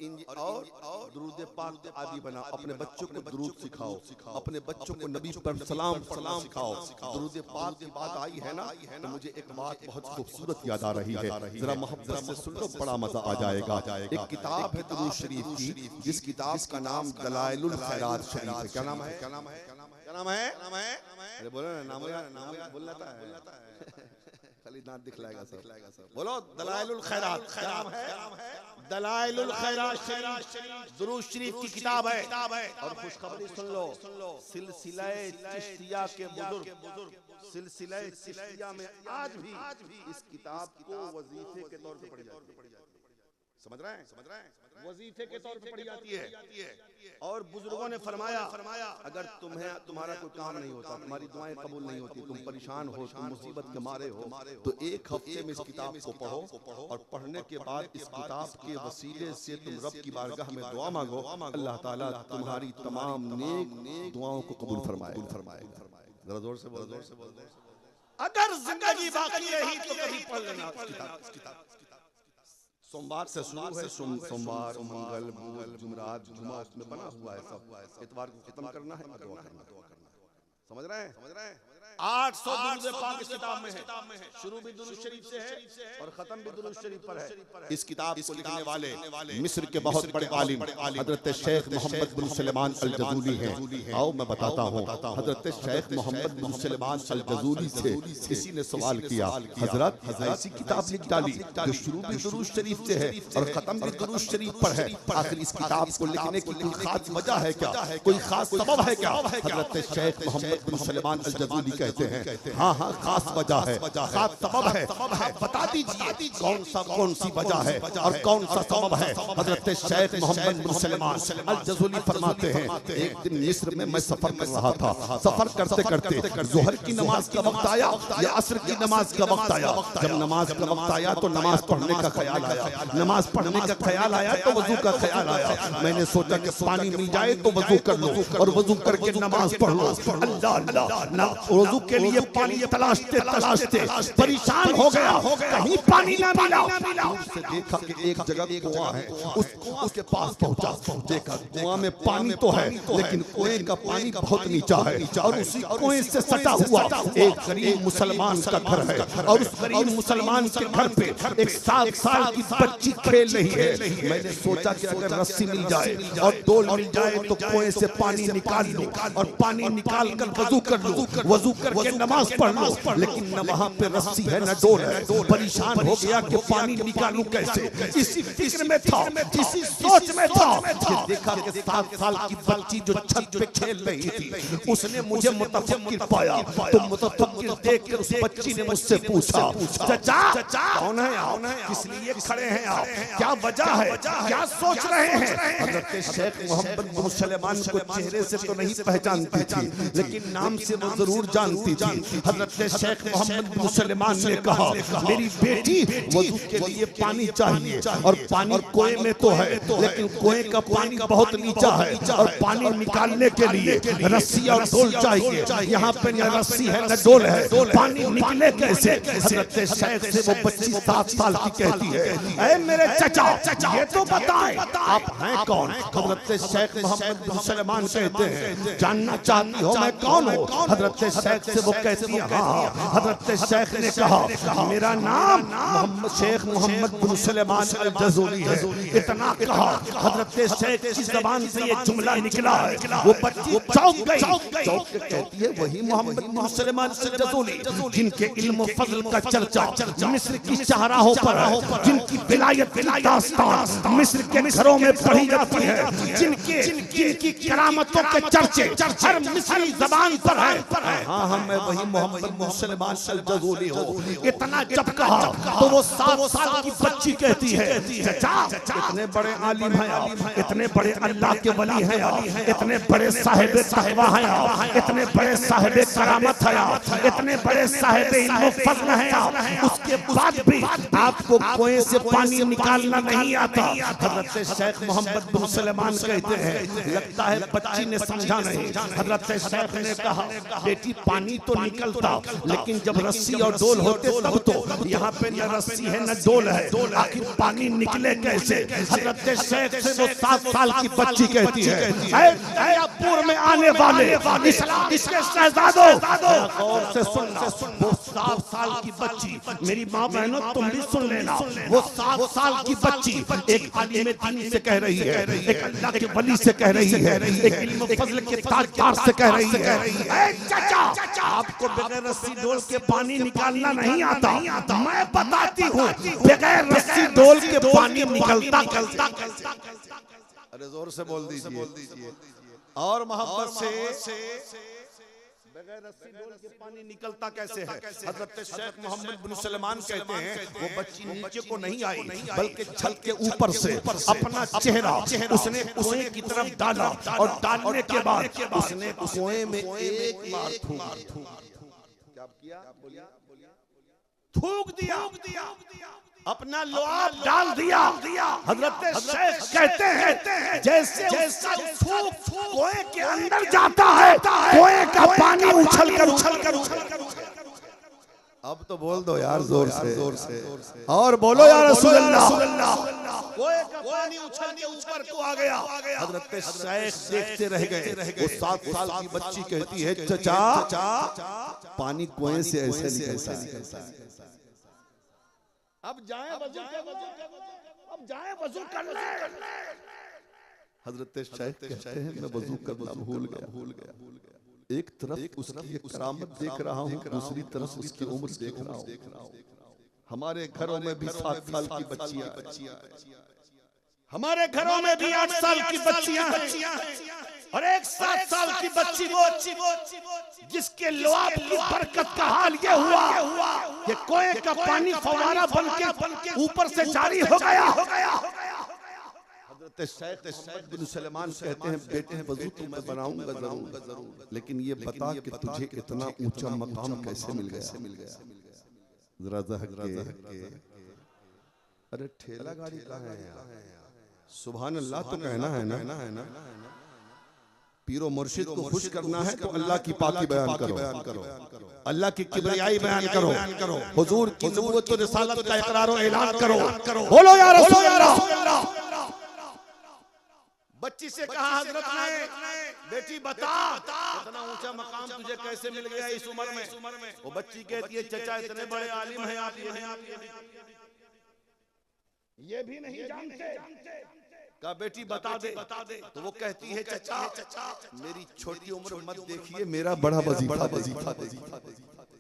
दुरूद पाक आदि बनाओ। अपने बच्चों को दुरूद सिखाओ, अपने बच्चों को नबी पर सलाम सिखाओ। दुरूद पाक की बात आई है ना, तो मुझे एक बात बहुत खूबसूरत याद आ रही है, जरा मोहब्बत से सुन लो, बड़ा मजा आ जाएगा। एक किताब है दुरूद शरीफ की, जिस किताब का नाम दलाइलुल खैरात शरीफ है। क्या नाम है? क्या नाम है? क्या नाम है? अरे बोलो ना, नाम यार बोलना था, खाली दांत दिखलाएगा सब। बोलो दलाइलुल खैरात। क्या नाम है? दलाइलुल खैरात शरीफ दुरूद शरीफ की किताब है। और खुशखबरी सुन लो, सिलसिले चिश्तिया के बुजुर्ग, सिलसिले चिश्तिया में आज भी इस किताब को वजीफे के तौर पे पढ़ी जाती है। समझ रहे हैं? वजीफे के तौर पे पढ़ी जाती है। और बुजुर्गों ने फरमाया अगर तुम्हारा कोई काम नहीं होता, तुम्हारी दुआएं कबूल नहीं होती, तुम परेशान हो, तुम मुसीबत के मारे हो, तो एक हफ्ते में इस किताब को पढ़ो और पढ़ने के बाद इस किताब के वसीले से तुम रब की बारगाह में दुआ मांगो, अल्लाह ताला तुम्हारी तमाम नेक दुआओं को कबूल फरमाए। जरा जोर से बोल। अगर जिंदगी बाकी रही तो कभी पढ़ लेना इस किताब। सोमवार से शुरू है, सोमवार मंगल बुध जुमरात जुमा उसमें बना हुआ है सब। इतवार को खत्म करना है, दुआ करना। समझ रहे हैं? 800 दुरूद पाक इस किताब में है। शुरू भी दुरूद शरीफ से है और खत्म भी दुरूद शरीफ पर है। इस किताब को लिखने वाले मिस्र के बहुत बड़े आलिम हजरत शेख मोहम्मद बिन सुलेमान अल जजूली हैं। आओ मैं बताता हूँ, हजरत शेख मोहम्मद बिन सुलेमान अल जजूली से किसी ने सवाल किया, हजरत ऐसी किताब लिख डाली जो शुरू भी दुरूद शरीफ से है और खत्म भी दुरूद शरीफ पर है, आखिर इस किताब को लिखने की कोई खास वजह है क्या, कोई खास सबब है क्या? हजरत शेख मोहम्मद बिन सुलेमान अल जजूली कहते हैं हाँ खास वजह है, खास सबब है, बता दीजिए कौन सी वजह है और कौन सा सबब है। हजरत शेख मोहम्मद बिन सुलेमान अल जजूली फरमाते हैं, एक दिन मिस्र में मैं सफर कर रहा था, सफर करते करते जोहर की नमाज का वक्त आया या असर की नमाज का वक्त आया। जब नमाज का वक्त आया तो नमाज पढ़ने का ख्याल आया, नमाज पढ़ने का ख्याल आया तो वजू का ख्याल आया। मैंने सोचा कि पानी मिल जाए तो वजू कर लो और वजू करके नमाज पढ़ लो। अल्लाह वजू के लिए पानी तलाशते परेशान हो गया, कहीं पानी ना मिला। उससे देखा कि एक जगह कुआं है, उस कुआं के पास पहुंचा, देखा कुआं में पानी तो है लेकिन कुएं का पानी बहुत नीचा है और उसी कुएं से सटा हुआ एक गरीब मुसलमान का घर है और उस गरीब मुसलमान के घर पे एक 7 साल की बच्ची खेल रही है। मैंने सोचा कि अगर रस्सी मिल जाए और डोल मिल जाए तो कुएं से पानी निकाल लो और पानी निकाल कर वजू कर लो, वजू करके नमाज पढ़ लो। लेकिन न वहां पे रस्सी है न डोल है, परेशान हो गया कि पानी निकालूं कैसे। इसी फिक्र में था, इसी सोच में था कि देखा कि 7 साल की बच्ची जो छत पे खेल रही थी उसने मुझे मुतफक्किर पाया। तो मुतफक्किर देखकर उस बच्ची ने मुझसे पूछा, चाचा कौन है आप, किस लिए खड़े हैं आप, क्या वजह है, क्या सोच रहे हैं? हजरत शेख मोहम्मद बिन सुलेमान को चेहरे से तो नहीं पहचानती थी लेकिन नाम से वो जरूर जानती थी। हजरत शेख मोहम्मद बिन सुलेमान ने कहा मेरी बेटी वजू के लिए पानी चाहिए और पानी कुएं में तो है लेकिन कुएं का पानी बहुत नीचा है और पानी निकालने के लिए रस्सी और डोल चाहिए। यहाँ पे न रस्सी है न डोल है, पानी निकले कैसे? हजरत शेख से वो बच्ची 7 साल की कहती है ऐ मेरे चचा ये तो बताएं आप हैं कौन? हजरत शेख मोहम्मद बिन सुलेमान कहते हैं जानना चाहती हो मैं कौन हूँ? हजरत शेख से वो कहती है हाँ। हजरत शेख ने कहा मेरा नाम शेख मोहम्मद बिन सुलेमान अल जज़ूली है। इतना कहा हजरत शेख की ज़बान से ये जुमला निकला है, वो बच्ची चौंक गई। चौंक के कहती है वही मोहम्मद बिन सुलेमान अल जज़ूली जिनके इल्म फज़ल का चर्चा मिस्र की शाहराहों पर है, जिनकी विलायत की दास्तान मिस्र के घरों में पढ़ी जाती है, जिनकी करामतों के चर्चे हर मिस्री ज़बान पर है। हाँ हाँ मैं वही मोहम्मद बिन सुलेमान अल जज़ूली हूँ। इतना जब कहा तो वो 7 साल की बच्ची कहती है चचा इतने बड़े आलिम हैं आप, इतने बड़े अल्लाह के वली हैं आप, इतने बड़े साहिब तक़वा हैं आप, इतने बड़े साहिब करामत हैं आप, इतने बड़े साहिब इल्म फज़ल हैं आप, उसके बाद भी आपको कुएं से पानी निकालना नहीं आता। हजरत शेख मोहम्मद बिन सुलेमान कहते हैं लगता है बच्ची ने समझा नहीं। हजरत शेख ने कहा बेटी पानी तो निकलता लेकिन जब रस्सी और डोल होते तब तो, यहाँ पे न रस्सी है न डोल है, आखिर पानी निकले कैसे? हजरत शेख से वो 7 साल की बच्ची कहती है दरियापुर में आने वाले इस्लाम इसके शहजादों गौर से सुनना। वो 7 साल की बच्ची मेरी माँ बहनों तुम भी सुन लेना, वो 7 साल की बच्ची एक आलिम दीन से कह रही है, एक अल्लाह के वली से कह रही है, एक इल्म फज़ल के ताजदार से कह रही है चाचा आपको बगैर रस्सी डोल के पानी निकालना नहीं आता, मैं बताती हूँ बगैर रस्सी डोल के पानी निकलता। अरे जोर से बोल दीजिए और मोहब्बत से बगैर रस्सी डोल के पानी निकलता कैसे है? हजरत शेख मोहम्मद बिन सुलेमान कहते हैं वो बच्ची नीचे को नहीं आई बल्कि छत के ऊपर से अपना चेहरा उसने कुएं की तरफ डाला और डालने के बाद उसने कुएं में एक बार थूक दिया, अपना लुआब डाल दिया। हजरत शेख कहते हैं जैसे उसका थूक कुएं के अंदर जाता है कुएं का पानी उछल कर अब तो बोल दो यार जोर से और बोलो यार रसूल अल्लाह। कुएं का पानी उछल के ऊपर को आ गया। हजरत शेख देखते रह गए। वो 7 साल की बच्ची कहती है चचा पानी कुएं से ऐसे निकलता है। अब जाए वजू कर ले। हजरत शेख कहते हैं मैं वजू करना भूल गया। एक तरफ उसकी करामत देख रहा हूँ, दूसरी तरफ उसकी उम्र देख रहा हूँ। हमारे घरों में भी 7 साल की बच्चियां, हमारे घरों में भी 8 साल की बच्चियां हैं और एक 7 साल की बच्ची वो जिसके लुआब की बरकत का हाल ये हुआ कि कुएं का पानी फव्वारा बनके ऊपर से जारी हो गया। हजरत शेख मोहम्मद बिन सुलेमान कहते हैं बेटे वजू तो मैं बनाऊंगा जरूर, लेकिन ये बता कि तुझे इतना ऊंचा मकाम कैसे मिल गया? जरा अरे ठेला गाड़ी कहाँ है? सुभान अल्लाह तो कहना है ना। पीरो मुर्शिद को खुश करना है तो अल्लाह की पाकी बयान करो, अल्लाह की किबरियाई बयान करो, हुजूर की नबूवत और रिसालत का इकरार और ऐलान करो। बोलो या रसूल अल्लाह। बच्ची से कहा हजरत ने बेटी बता इतना ऊंचा मकाम तुझे कैसे मिल गया इस उम्र में? वो बच्ची कहती है चचा इतने बड़े आलिम हैं आप ये भी नहीं जानते। का बेटी बता दे तो वो कहती है चचा मेरी छोटी उम्र मत देखिए, मेरा बड़ा वजीफा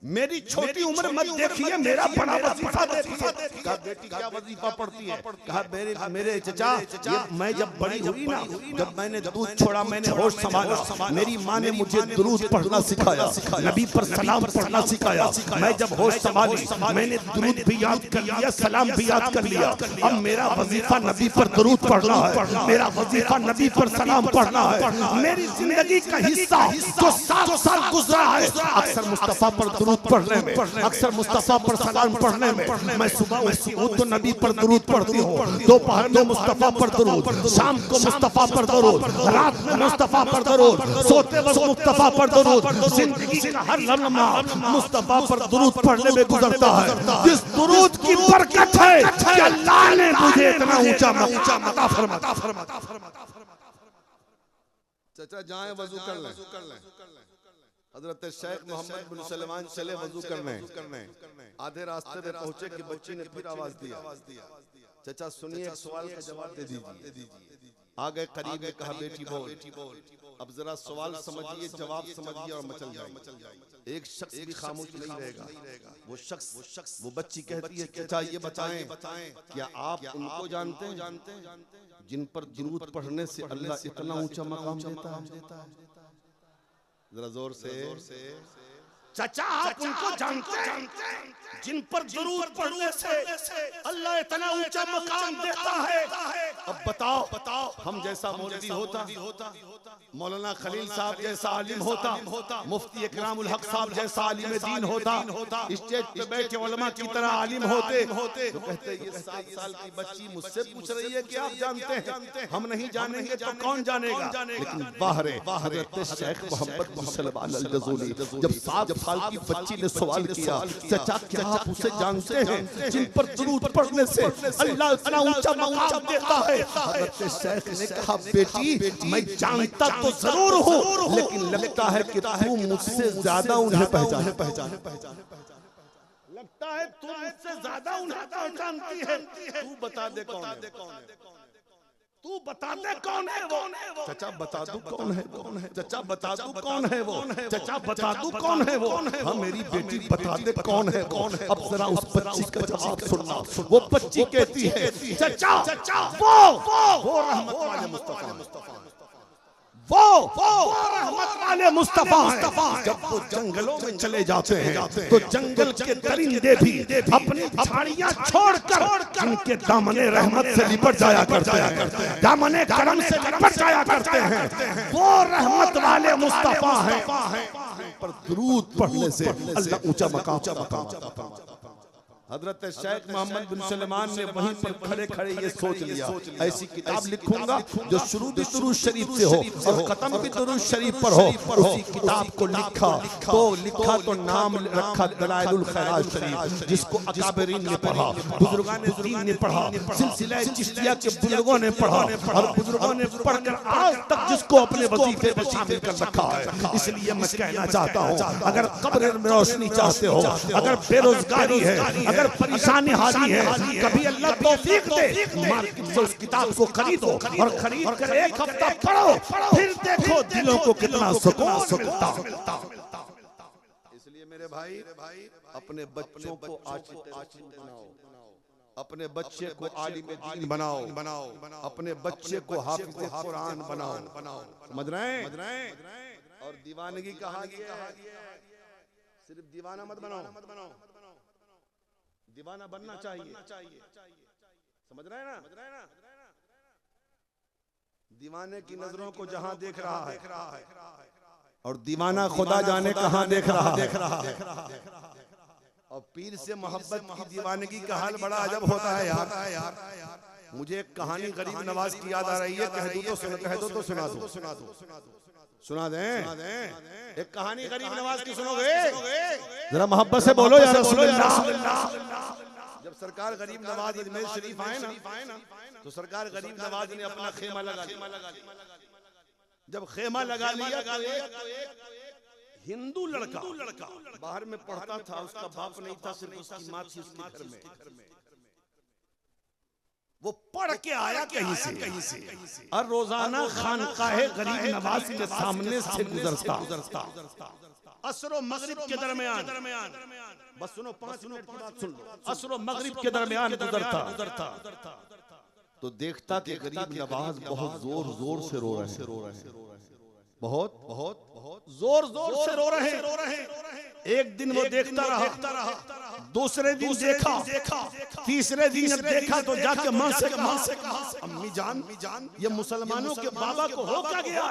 मेरी छोटी उम्र मत देखिए, मेरा बड़ा वजीफा देखिए। कहा बेटी क्या वजीफा पढ़ती है? कहा मेरे चचा ये मैं जब बड़ी हुई ना, जब मैंने दूध छोड़ा, मैंने होश संभाला, मेरी माँ ने मुझे दुरूद पढ़ना सिखाया, नबी पर सलाम पढ़ना सिखाया। मैं जब होश संभाली मैंने दुरूद भी याद कर लिया, सलाम भी याद कर लिया। अब मेरा वजीफा नबी पर दुरूद पढ़ना है, मेरा वजीफा नबी पर सलाम पढ़ना है। मेरी जिंदगी का हिस्सा जो 7 साल गुजरा है अक्सर मुस्तफा पर दुरूद पढ़ने में, अक्सर मुस्तफा पर सलाम पढ़ने में। मैं सुबह तो नबी पर दुरूद पढ़ती हूँ, दोपहर में मुस्तफा पर दुरूद, शाम को मुस्तफा पर दुरूद, रात में मुस्तफा पर दुरूद, सोते वक्त मुस्तफा पर दुरूद। जिंदगी का हर लम्हा मुस्तफा पर दुरूद पढ़ने में गुजरता है। जिस दुरूद की बरकत है कि अल्लाह ने मुझे इतना ऊंचा अता फरमाया। चाचा जाए वजू कर लें। हजरत शेख मोहम्मद बिन सलमान चले वजू करने, आधे रास्ते में पहुंचे कि बच्ची ने फिर आवाज दिया। चाचा सुनिए, एक सवाल का जवाब दे दीजिए। आ गए करीब में, कहा बेटी बोल। अब जरा सवाल समझिए, जवाब समझिए और मचल जाए। एक शख्स भी खामोश नहीं रहेगा। वो शख्स वो बच्ची कहती है चाचा ये बताएं क्या आप उनको जानते हैं जिन पर दुरूद पढ़ने से अल्लाह इतना ऊंचा मकाम देता है? जरा जोर से। चाचा आप उनको जानते हैं जिन पर दुरूद पढ़ने से अल्लाह इतना ऊंचा मकाम देता है? अब बताओ हम जैसा मौलवी होता, मौलाना खलील साहब जैसा आलिम होता, मुफ्ती इकरामुल हक साहब जैसा आलिम दीन होता, स्टेज पे बैठे उलमा की तरह आलिम होते तो कहते ये 7 साल की बच्ची मुझसे पूछ रही है कि आप जानते हैं, हम नहीं जानेंगे तो कौन जानेगा। लेकिन बाहरे हज़रत शेख मोहम्मद बिन सलमान अल गज़ूली जब 7 साल की बच्ची ने सवाल किया चाचा क्या आप उसे जानते हैं जिन पर दुरूद पढ़ने से अल्लाह इतना ऊंचा मकाम देता है? हज़रत शेख ने कहा बेटी मैं जानता तो जरूर हूँ, लेकिन लगता है कि तू मुझसे ज्यादा उन्हें पहचाने। लगता है तू मुझसे ज्यादा उन्हें पहचानती है। तू बता दे कौन है? तू बता दे कौन है वो? चाचा बता दूं कौन है? चाचा बता दूं कौन है वो? चाचा बता दूं कौन है वो? हाँ मेरी बेटी बता दे कौन है वो? अब जरा उस बच्ची का जवाब सुनना। वो बच्ची कहती है चाचा वो रहमत वाले मुस्तफा, वो रहमत वाले मुस्तफा है। जब वो जंगलों में चले जाते हैं तो जंगल के दरिंदे भी अपनी झाड़ियां छोड़कर उनके दामने रहमत से लिपट जाया करते हैं, दामने करम से लिपट जाया करते हैं। वो रहमत वाले मुस्तफा है। पर दुरूद पढ़ने से अल्लाह ऊंचा मकाम। हजरत शेख मोहम्मद बिन सलमान ने वहीं पर खड़े खड़े ये सोच लिया ऐसी किताब लिखूंगा जो शुरू भी दुरूद शरीफ से हो और खत्म भी दुरूद शरीफ पर हो। उसी किताब को लिखा तो नाम रखा दलाइलुल खैरात शरीफ, जिसको अकाबरीन ने पढ़ा, बुजुर्गान दीन ने पढ़ा, सिलसिला चिश्तिया के बुजुर्गों ने पढ़ा और बुजुर्गों ने पढ़कर आज तक जिसको अपने वजीफे में शामिल कर रखा है। इसलिए मैं कहना चाहता हूँ अगर कब्र में रोशनी चाहते हो, अगर बेरोजगारी है, अगर परेशानी हाली है, कभी अल्लाह तौफीक दे मार्केट से उस किताब को खरीदो और खरीद कर 1 हफ्ता पढ़ो, फिर देखो दिलों को कितना सुकून मिलता। इसलिए मेरे भाई अपने बच्चों को आशिक बनाओ, अपने बच्चे को आलिम दीन बनाओ, अपने बच्चे को हाफिज कुरान बनाओ। समझ रहे हैं? और दीवानगी कहा गया है, सिर्फ दीवाना मत बनाओ, दीवाना बनना चाहिए। समझ रहे हैं ना? दीवाने की नजरों को जहां देख रहा है और दीवाना खुदा जाने कहां देख रहा है। और पीर से मोहब्बत की दीवानगी का हाल बड़ा अजब होता है यार। मुझे एक कहानी गरीब नवाज की याद आ रही है, कह दो तो सुना दें। एक कहानी गरीब नवाज की सुनोगे? जरा मोहब्बत से बोलो या रसूलुल्लाह। जब सरकार गरीब नवाज अजमेर शरीफ आए ना तो सरकार गरीब नवाज ने अपना खेमा लगा लिया। जब खेमा लगा लिया तो एक हिंदू लड़का बाहर में पढ़ता था, उसका बाप नहीं था, सिर्फ उसकी माँ थी उसके घर में। वो पढ़ के आया कहीं से और रोजाना खानकाहे गरीब नवाज के सामने से गुजरता। असर मगरिब के दरमियान, बस सुनो 5 मिनट की बात सुन लो, असर मगरिब के दरमियान गुजरता तो देखता कि गरीब नवाज बहुत जोर जोर से रो रहे हैं, बहुत बहुत जोर जोर से रो रहे हैं। एक दिन वो देखता रहा, दूसरे दिन देखा, तीसरे दिन जब देखा तो जाके माँ से कहा, अम्मी जान ये मुसलमानों के बाबा को हो क्या गया?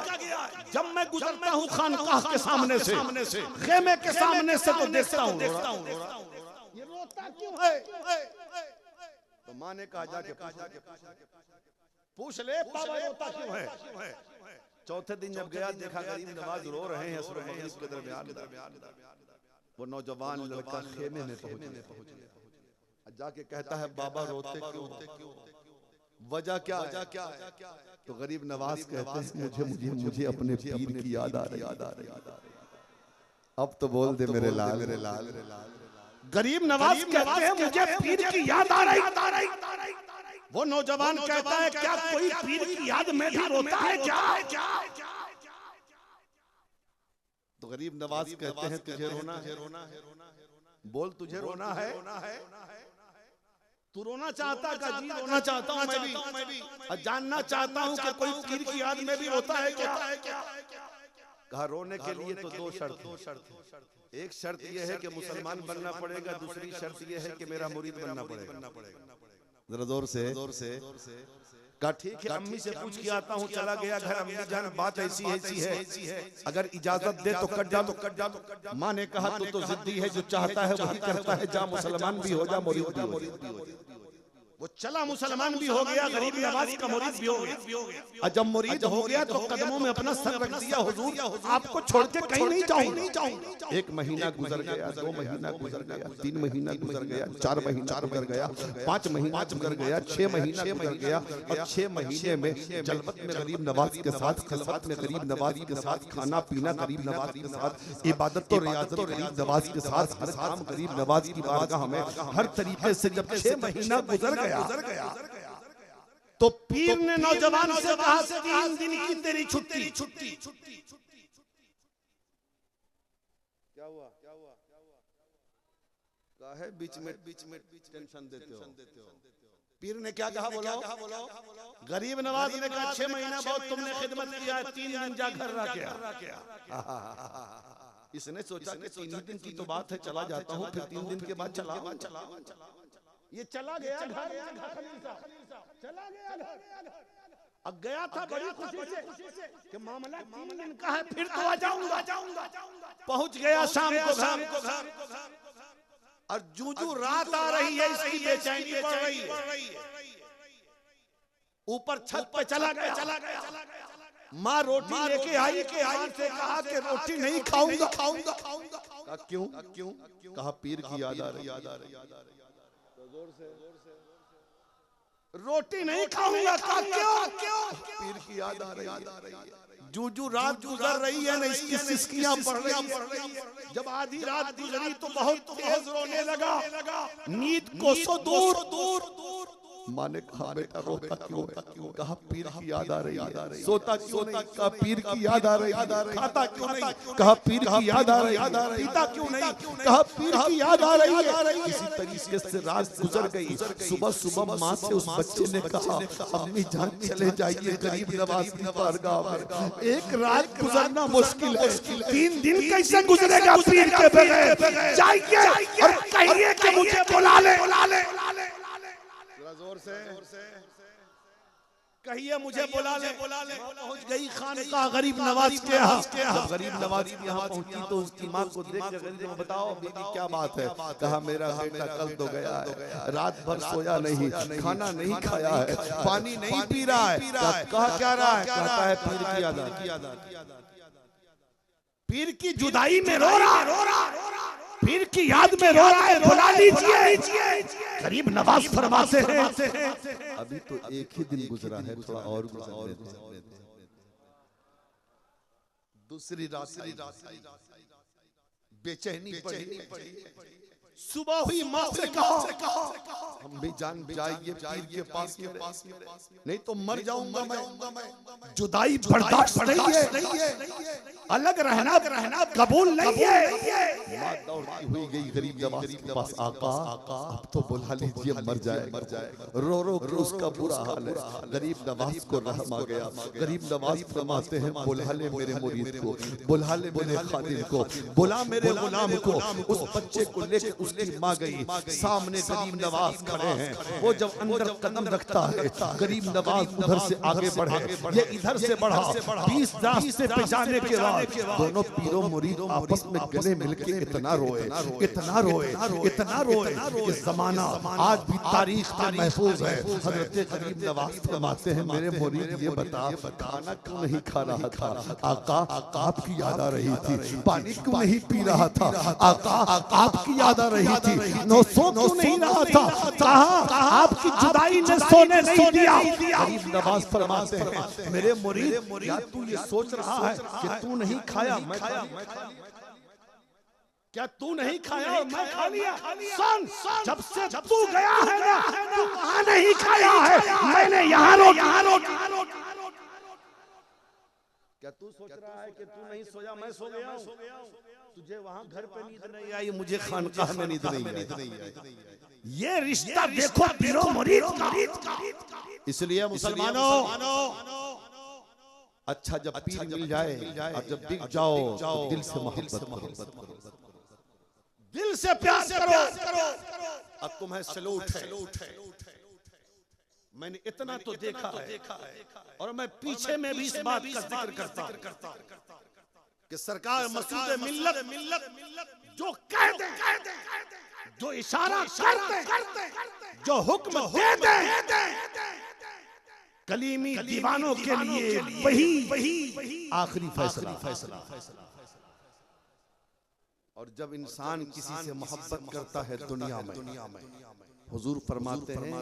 जब मैं गुजरता हूँ खानकाह के सामने से, खेमे के सामने से तो देखता हूँ ये रोता क्यों है? तो माँ ने कहा जाके पूछ ले बाबा रोता क्यों है? चौथे दिन जब गया देखा गरीब नवाज रो रहे हैं असर मगरिब के दरमियान। वो नौजवान लड़का खेमे में पहुंच गया, जाके कहता है बाबा रोते क्यों, वजह क्या है? तो गरीब नवाज कहते हैं मुझे अपने पीर की याद आ रही। अब तो बोल दे मेरे लाल। गरीब नवाज कहते हैं मुझे पीर की याद आ रही। वो नौजवान कहता है क्या कोई पीर की याद में भी रोता है क्या? तो गरीब नवाज कहते हैं तुझे रोना है, बोल तुझे रोना है? तू रोना चाहता का? जी रोना चाहता हूँ मैं भी, और जानना चाहता हूँ कि कोई पीर की याद में भी रोता है क्या? कहा रोने के लिए तो 2 शर्त। एक शर्त यह है कि मुसलमान बनना पड़ेगा, दूसरी शर्त यह है कि मेरा मुरीद बनना पड़ेगा। जरा जोर से कहा ठीक है अम्मी से पूछ के आता हूँ। चला गया घर, अम्मी जान बात ऐसी है, अगर इजाजत दे तो कट जा। माँ ने कहा तो जिद्दी है, जो चाहता है वही करता है, जा मुसलमान भी हो जा मुरीद भी हो जा। वो चला मुसलमान भी हो गया, गरीब नवाज का मुरीद भी हो गया। और जब मुरीद हो गया तो कदमों में अपना सर रख दिया, हुजूर आपको छोड़ के कहीं नहीं जाऊंगा। 1 महीना गुजर गया, 2 महीना गुजर गया, 3 महीना गुजर गया, 4 महीना गुजर गया, 5 महीना गुजर गया, 6 महीना गुजर गया। और 6 महीने में जलवत में गरीब नवाज के साथ, खलवत में गरीब नवाज के साथ, खाना पीना गरीब नवाज के साथ, इबादत और रियाजत गरीब नवाज के साथ, हर काम गरीब नवाज की बारगाह में हर तरीके से जब 6 महीना गुजर गया तो पीर ने नौजवान से कहा 3 दिन की तेरी छुट्टी। क्या हुआ? काहे बीच में टेंशन देते हो? पीर ने क्या कहा बोलो? गरीब नवाज ने कहा 6 महीना बहुत तुमने खिदमत किया है, 3 दिन जा घर रह गया। इसने सोचा कि 3 दिन की तो बात है, चला जाता हूँ, फिर 3 दिन के बाद चला। ये चला गया घर, चला गया घर। अब गया था बड़ी खुशी से कि मामला 3 दिन का है, फिर तो आ जाऊंगा। पहुंच गया शाम को घर, और जूजू रात आ रही है इसकी बेचैनी बढ़ रही है। ऊपर छत पे चला गया। माँ रोटी लेके आई से कहा कि रोटी नहीं खाऊंगा। क्यों? कहा पीर की याद आ रही। रोटी नहीं खाऊंगा। क्यों? पीर की याद आ रही है। जूजू रात गुजर रही है ना, इसकी सिसकियां बढ़ रही है। जब आधी रात गुजरी तो बहुत तेज रोने लगा, नींद को सो दूर। माँ ने कहा बेटा रोता क्यों? कहा पीर की याद आ रही है। सोता क्यों नहीं? कहा पीर की याद आ रही है। खाता क्यों नहीं? कहा पीर की याद आ रही है। पीता क्यों नहीं? कहा पीर की याद आ रही है। इसी तरीके से रात गुजर गई। सुबह माँ से उस बच्चे ने कहा अम्मी जान चले जाइए गरीब नवाज की बारगाह में, एक रात गुजरना मुश्किल है, 3 दिन कैसे गुजरेगा पीर के बगैर? जाइए और कहिए कि मुझे बुला ले। जोर से कहिए मुझे बुला ले। पहुंच गई खानकाह गरीब नवाज के यहाँ। जब गरीब नवाज के यहाँ पहुंची तो उसकी माँ को देख कर गरीब ने बताओ बीबी क्या बात है? कहा मेरा बेटा कल तो गया है, रात भर सोया नहीं, खाना नहीं खाया है, पानी नहीं पी रहा है। कहा क्या रहा है? कहता है पीर की याद आ रही। पीर की जुदाई में रो रहा, पीर की याद में रो रहा है, बुला लीजिए। गरीब नवाज फरमाते हैं अभी तो एक ही दिन गुजरा है, थोड़ा और गुजर। दूसरी रात बेचैनी पड़ी। सुबह हुई माँ से कहा हम भी जान जाइए पीर के पास नहीं तो मर जाऊंगा मैं। जुदाई बर्दाश्त नहीं है। अलग रहना कबूल नहीं है। माँ दौड़ती हुई गई गरीब नवाज के पास, आका अब तो बुला लीजिए, मर जाए। रो रो के उसका बुरा हाल है। गरीब नवाज को रहम आ गया। गरीब नवाज फरमाते हैं, बुला ले मेरे मुरीद को, बुला ले मेरे खादिम को, बुला मेरे गुलाम को। उस बच्चे को लेकर उसकी माँ गई, सामने गरीब नवाज खड़े हैं। वो जब अंदर कदम रखता है, गरीब नवाज उधर से आगे बढ़े, ये इधर से बढ़ा। 20 रास्ते पे जाने के बाद दोनों पीरों मुरीद आपस में गले मिलके इतना रोए कि जमाना आज भी तारीख में महफूज है। हजरत गरीब नवाज फरमाते हैं, मेरे मुरीद ये बता, खाना क्यों नहीं खा रहा था? आका आपकी याद आ रही थी। पानी क्यों नहीं पी रहा था? आका आपकी याद आ रही थी। सो क्यों नहीं रहा था? कहा आपकी जुदाई ने सोने नहीं दिया। गरीब नवाज फरमाते हैं, मेरे मुरीद क्या तू ये सोच रहा है कि तू नहीं खाया मैं खाया? क्या तू नहीं खाया और मैं खा लिया? सुन, जब से तू गया है ना, तू वहां नहीं खाया है, मैंने यहाँ रोक। क्या तू सोच रहा है कि तू नहीं सोया, मैं सो गया हूँ? तुझे वहां घर पे नींद नहीं आई, मुझे खानकाह में नींद नहीं आई। ये रिश्ता देखो पीरो मुरीद का। इसलिए मुसलमानों, अच्छा जब पीर मिल जाए और जब दिख जाओ तो दिल से मोहब्बत करो, दिल से प्यार करो। अब तुम्हें सलूट है। मैंने इतना तो देखा है और मैं पीछे में भी इस बात का जिक्र करता हूं कि सरकार मसूद मिल्लत जो कह दे, जो इशारा कर दे, जो हुक्म दे दे, कलीमी दीवानों के लिए वही आखिरी फैसला। और जब इंसान किसी से मोहब्बत करता है दुनिया में, हुजूर फरमाते हैं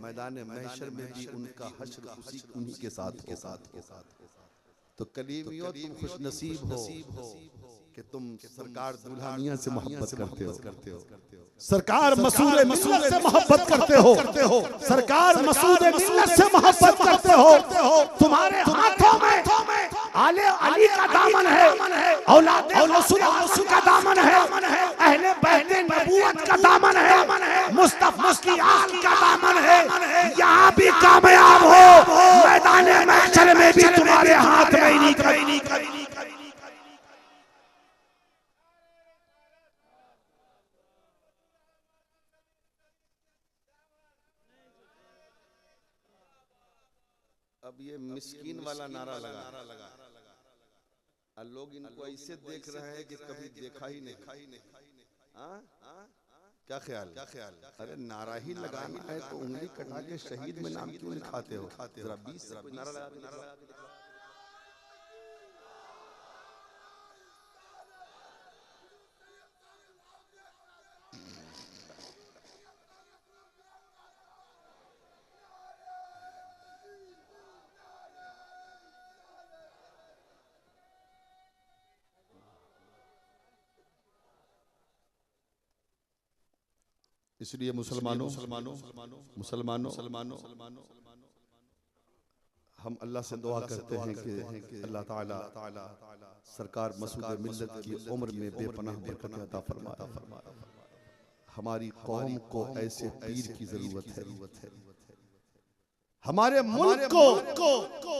मैदान महशर में भी उनका हश्र उन्हीं के साथ। तो कलीमियों, तुम खुश नसीब हो कि तुम सरकार दुल्हनिया से मोहब्बत करते हो। सरकार मसूद मिल्लत से मोहब्बत करते हो। सरकार मसूद मिल्लत से मोहब्बत करते हो। तुम्हारे हाथों में आले अली का दामन है, औलाद रसूल का दामन है, अहले बैते नबूवत का दामन है, मुस्तफा की आल का दामन है। यहाँ भी कामयाब हो, मैदान महशर में भी तुम्हारे हाथ में ही नहीं। अब ये मिस्कीन वाला नारा लगा, लोग इनको ऐसे देख रहे हैं कि कभी देखा ही नहीं। क्या ख्याल? अरे नारा ही लगाना है तो उंगली कटा के शहीद में नाम क्यों लिखाते हो? जरा 20 नारा लगा। इसलिए मुसलमानों, हम अल्लाह से दुआ करते हैं कि अल्लाह ताला सरकार मसूद मिल्लत की उम्र में बेपनाह बरकत अता फरमाए। हमारी कौम को ऐसे पीर की जरूरत है। हमारे मुल्क को,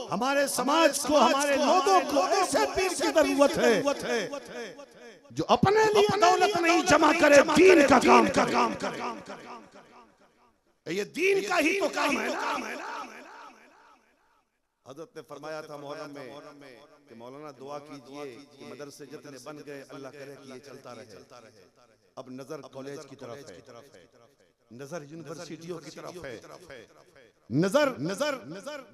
हमारे समाज को, हमारे लोगों को ऐसे पीर की जरूरत है जो अपने लिए दौलत नहीं जमा करे, दीन का काम करे। ये दीन का ही तो काम है ना। हजरत ने फरमाया था मुहर्रम में कि मौलाना दुआ कीजिए कि मदरसे जितने बन गए अल्लाह करे कि ये चलता रहे। अब नजर कॉलेज की तरफ है, नजर यूनिवर्सिटियों की तरफ है, नजर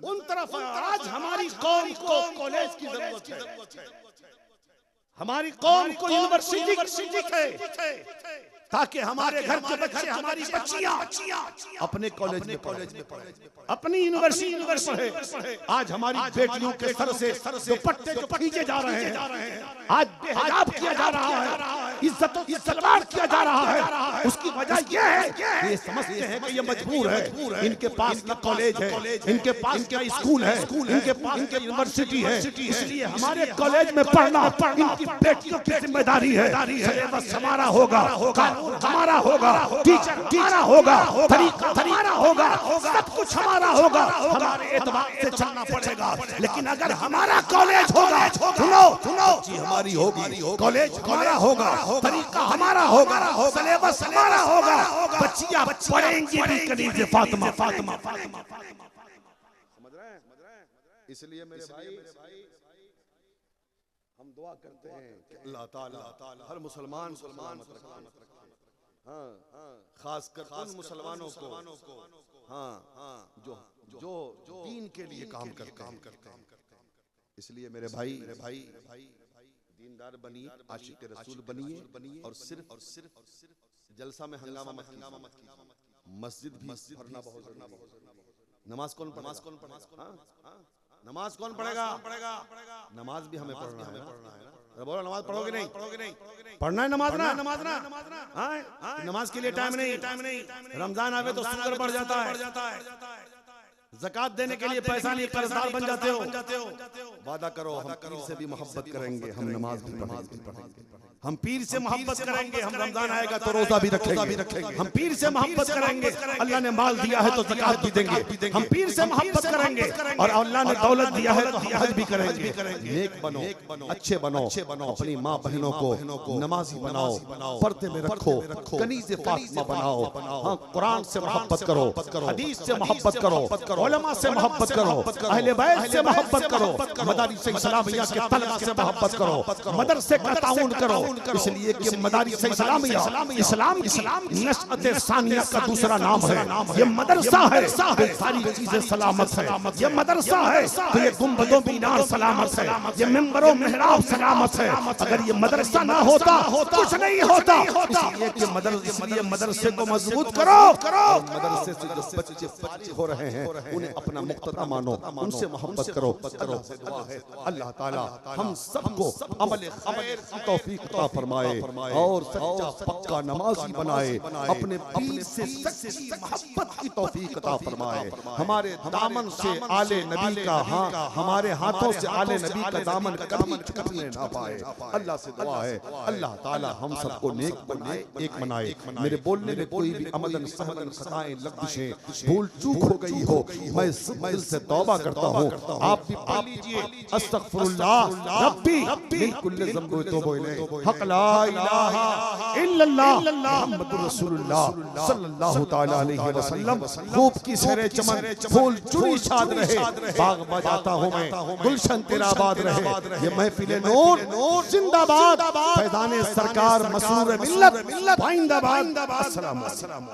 उन तरफ है। आज हमारी कौम को कॉलेज की जरूरत है, हमारी कौम को यूनिवर्सिटी है, ताकि हमारे घर के बच्चे, हमारी बच्चियां अपने कॉलेज में पढ़े, अपनी यूनिवर्सिटी पढ़े। आज हमारी बेटियों के सर से दुपट्टे जो खींचे जा रहे हैं, आज बेहिजाब किया जा रहा है। इज्जत तलवार किया जा रहा है, उसकी वजह यह है कि ये समझते हैं कि ये मजबूर है, इनके पास न कॉलेज है, इनके पास क्या स्कूल है, इनके पास इनके यूनिवर्सिटी है, इसलिए हमारे कॉलेज में पढ़ना इनकी बेटियों की जिम्मेदारी है। सिलेबस हमारा होगा, कानून हमारा होगा, टीचर हमारा होगा, तरीका हमारा होगा, सब कुछ हमारा होगा, हमारे एतबार से चलना पड़ेगा। लेकिन अगर हमारा कॉलेज होगा, सुनो जी हमारी होगी, कॉलेज हमारा होगा, तरीका हमारा होगा, सिलेबस हमारा होगा, बच्चियां पढ़ेंगी भी कनीज़े फातिमा। समझ रहे हैं? इसलिए मेरे भाई हम दुआ करते हैं कि अल्लाह ताला हर मुसलमान सलामत रखे। हाँ, खासकर उन मुसलमानों को हाँ जो दीन के लिए काम करते हैं। इसलिए मेरे भाई दीनदार बनिए, आशिक रसूल बनिए और सिर्फ जलसा में हंगामा मत कीजिए। मस्जिद भी भरना बहुत जरूरी है। नमाज कौन पढ़ेगा? नमाज कौन पढ़ेगा? नमाज भी हमें पढ़ना है ना। बोलो नमाज पढ़ोगे नहीं? पढ़ना है नमाज ना। नमाज के लिए टाइम नहीं। रमजान आवे तो शुक्र बढ़ जाता है। ज़कात देने के लिए पैसा नहीं, कर्जदार बन जाते हो। वादा करो हम पीर से भी मोहब्बत करेंगे, हम नमाज भी पढ़ेंगे। हम पीर से मोहब्बत करेंगे, हम रमजान आएगा तो रोजा भी रखेंगे। हम पीर से मोहब्बत करेंगे, अल्लाह ने माल दिया है तो ज़कात भी देंगे। हम पीर से मोहब्बत करेंगे और अल्लाह ने दौलत दिया है तो हज भी करेंगे। नेक बनो, अच्छे बनो, अपनी माँ बहनों को नमाजी बनाओ, पर्दे में रखो, कनीज़े फातिमा बनाओ। हाँ, कुरान से मोहब्बत करो, हदीस से मोहब्बत करो, उलमा से मोहब्बत करो, अहले बैत से मोहब्बत करो, मदारिस इस्लामिया के तलबा से मोहब्बत करो, मदरसे का ताउन करो। इसलिए कि मदारिस इस्लामिया इस्लाम नशअत सानिया का दूसरा नाम है। ये मदरसा है तो सारी चीजें सलामत है। ये मदरसा है तो ये गुंबदों मीनार सलामत है, ये मिंबरों मेहराब सलामत है। अगर ये मदरसा ना होता कुछ नहीं होता। इसलिए मदरसे को मजबूत करो। मदरसे से जो बच्चे हो रहे हैं उन्हें अपना मुक्तदा मानो, उनसे मोहब्बत करो। अल्लाह ताला हम सबको अमल खैर की तौफीक अता फरमाए और सच्चा पक्का नमाजी बनाए, अपने पीर से सच्ची मोहब्बत की तौफीक अता फरमाए। हमारे दामन से आले नबी का, हाँ हमारे हाथों से आले नबी का दामन कभी छूटने ना पाए। अल्लाह से दुआ है अल्लाह ताला हम सबको नेक बनाए, एक बनाए। मेरे बोलने में कोई भी अमलन सहमन खताएं लफ्ज़ें भूल चूक हो गई हो, मैं दिल से तौबा करता हूँ। आप भी पढ़ लीजिए अस्तगफिरुल्लाह रब्बी मिन कुल्लि ज़ंबि व तौबा इलैह हक़ ला इलाहा इल्लल्लाह मुहम्मदुर रसूलुल्लाह सल्लल्लाहु तआला अलैहि वसल्लम। खूब की सरे चमन फूल चुनी शाद रहे, बाग बजाता हूँ मैं, गुलशन तेरा आबाद रहे। ये महफिल नूर जिंदाबाद, फैज़ाने सरकार मसूर मिल्लत पाइंदाबाद। अस्सलाम वालेकुम।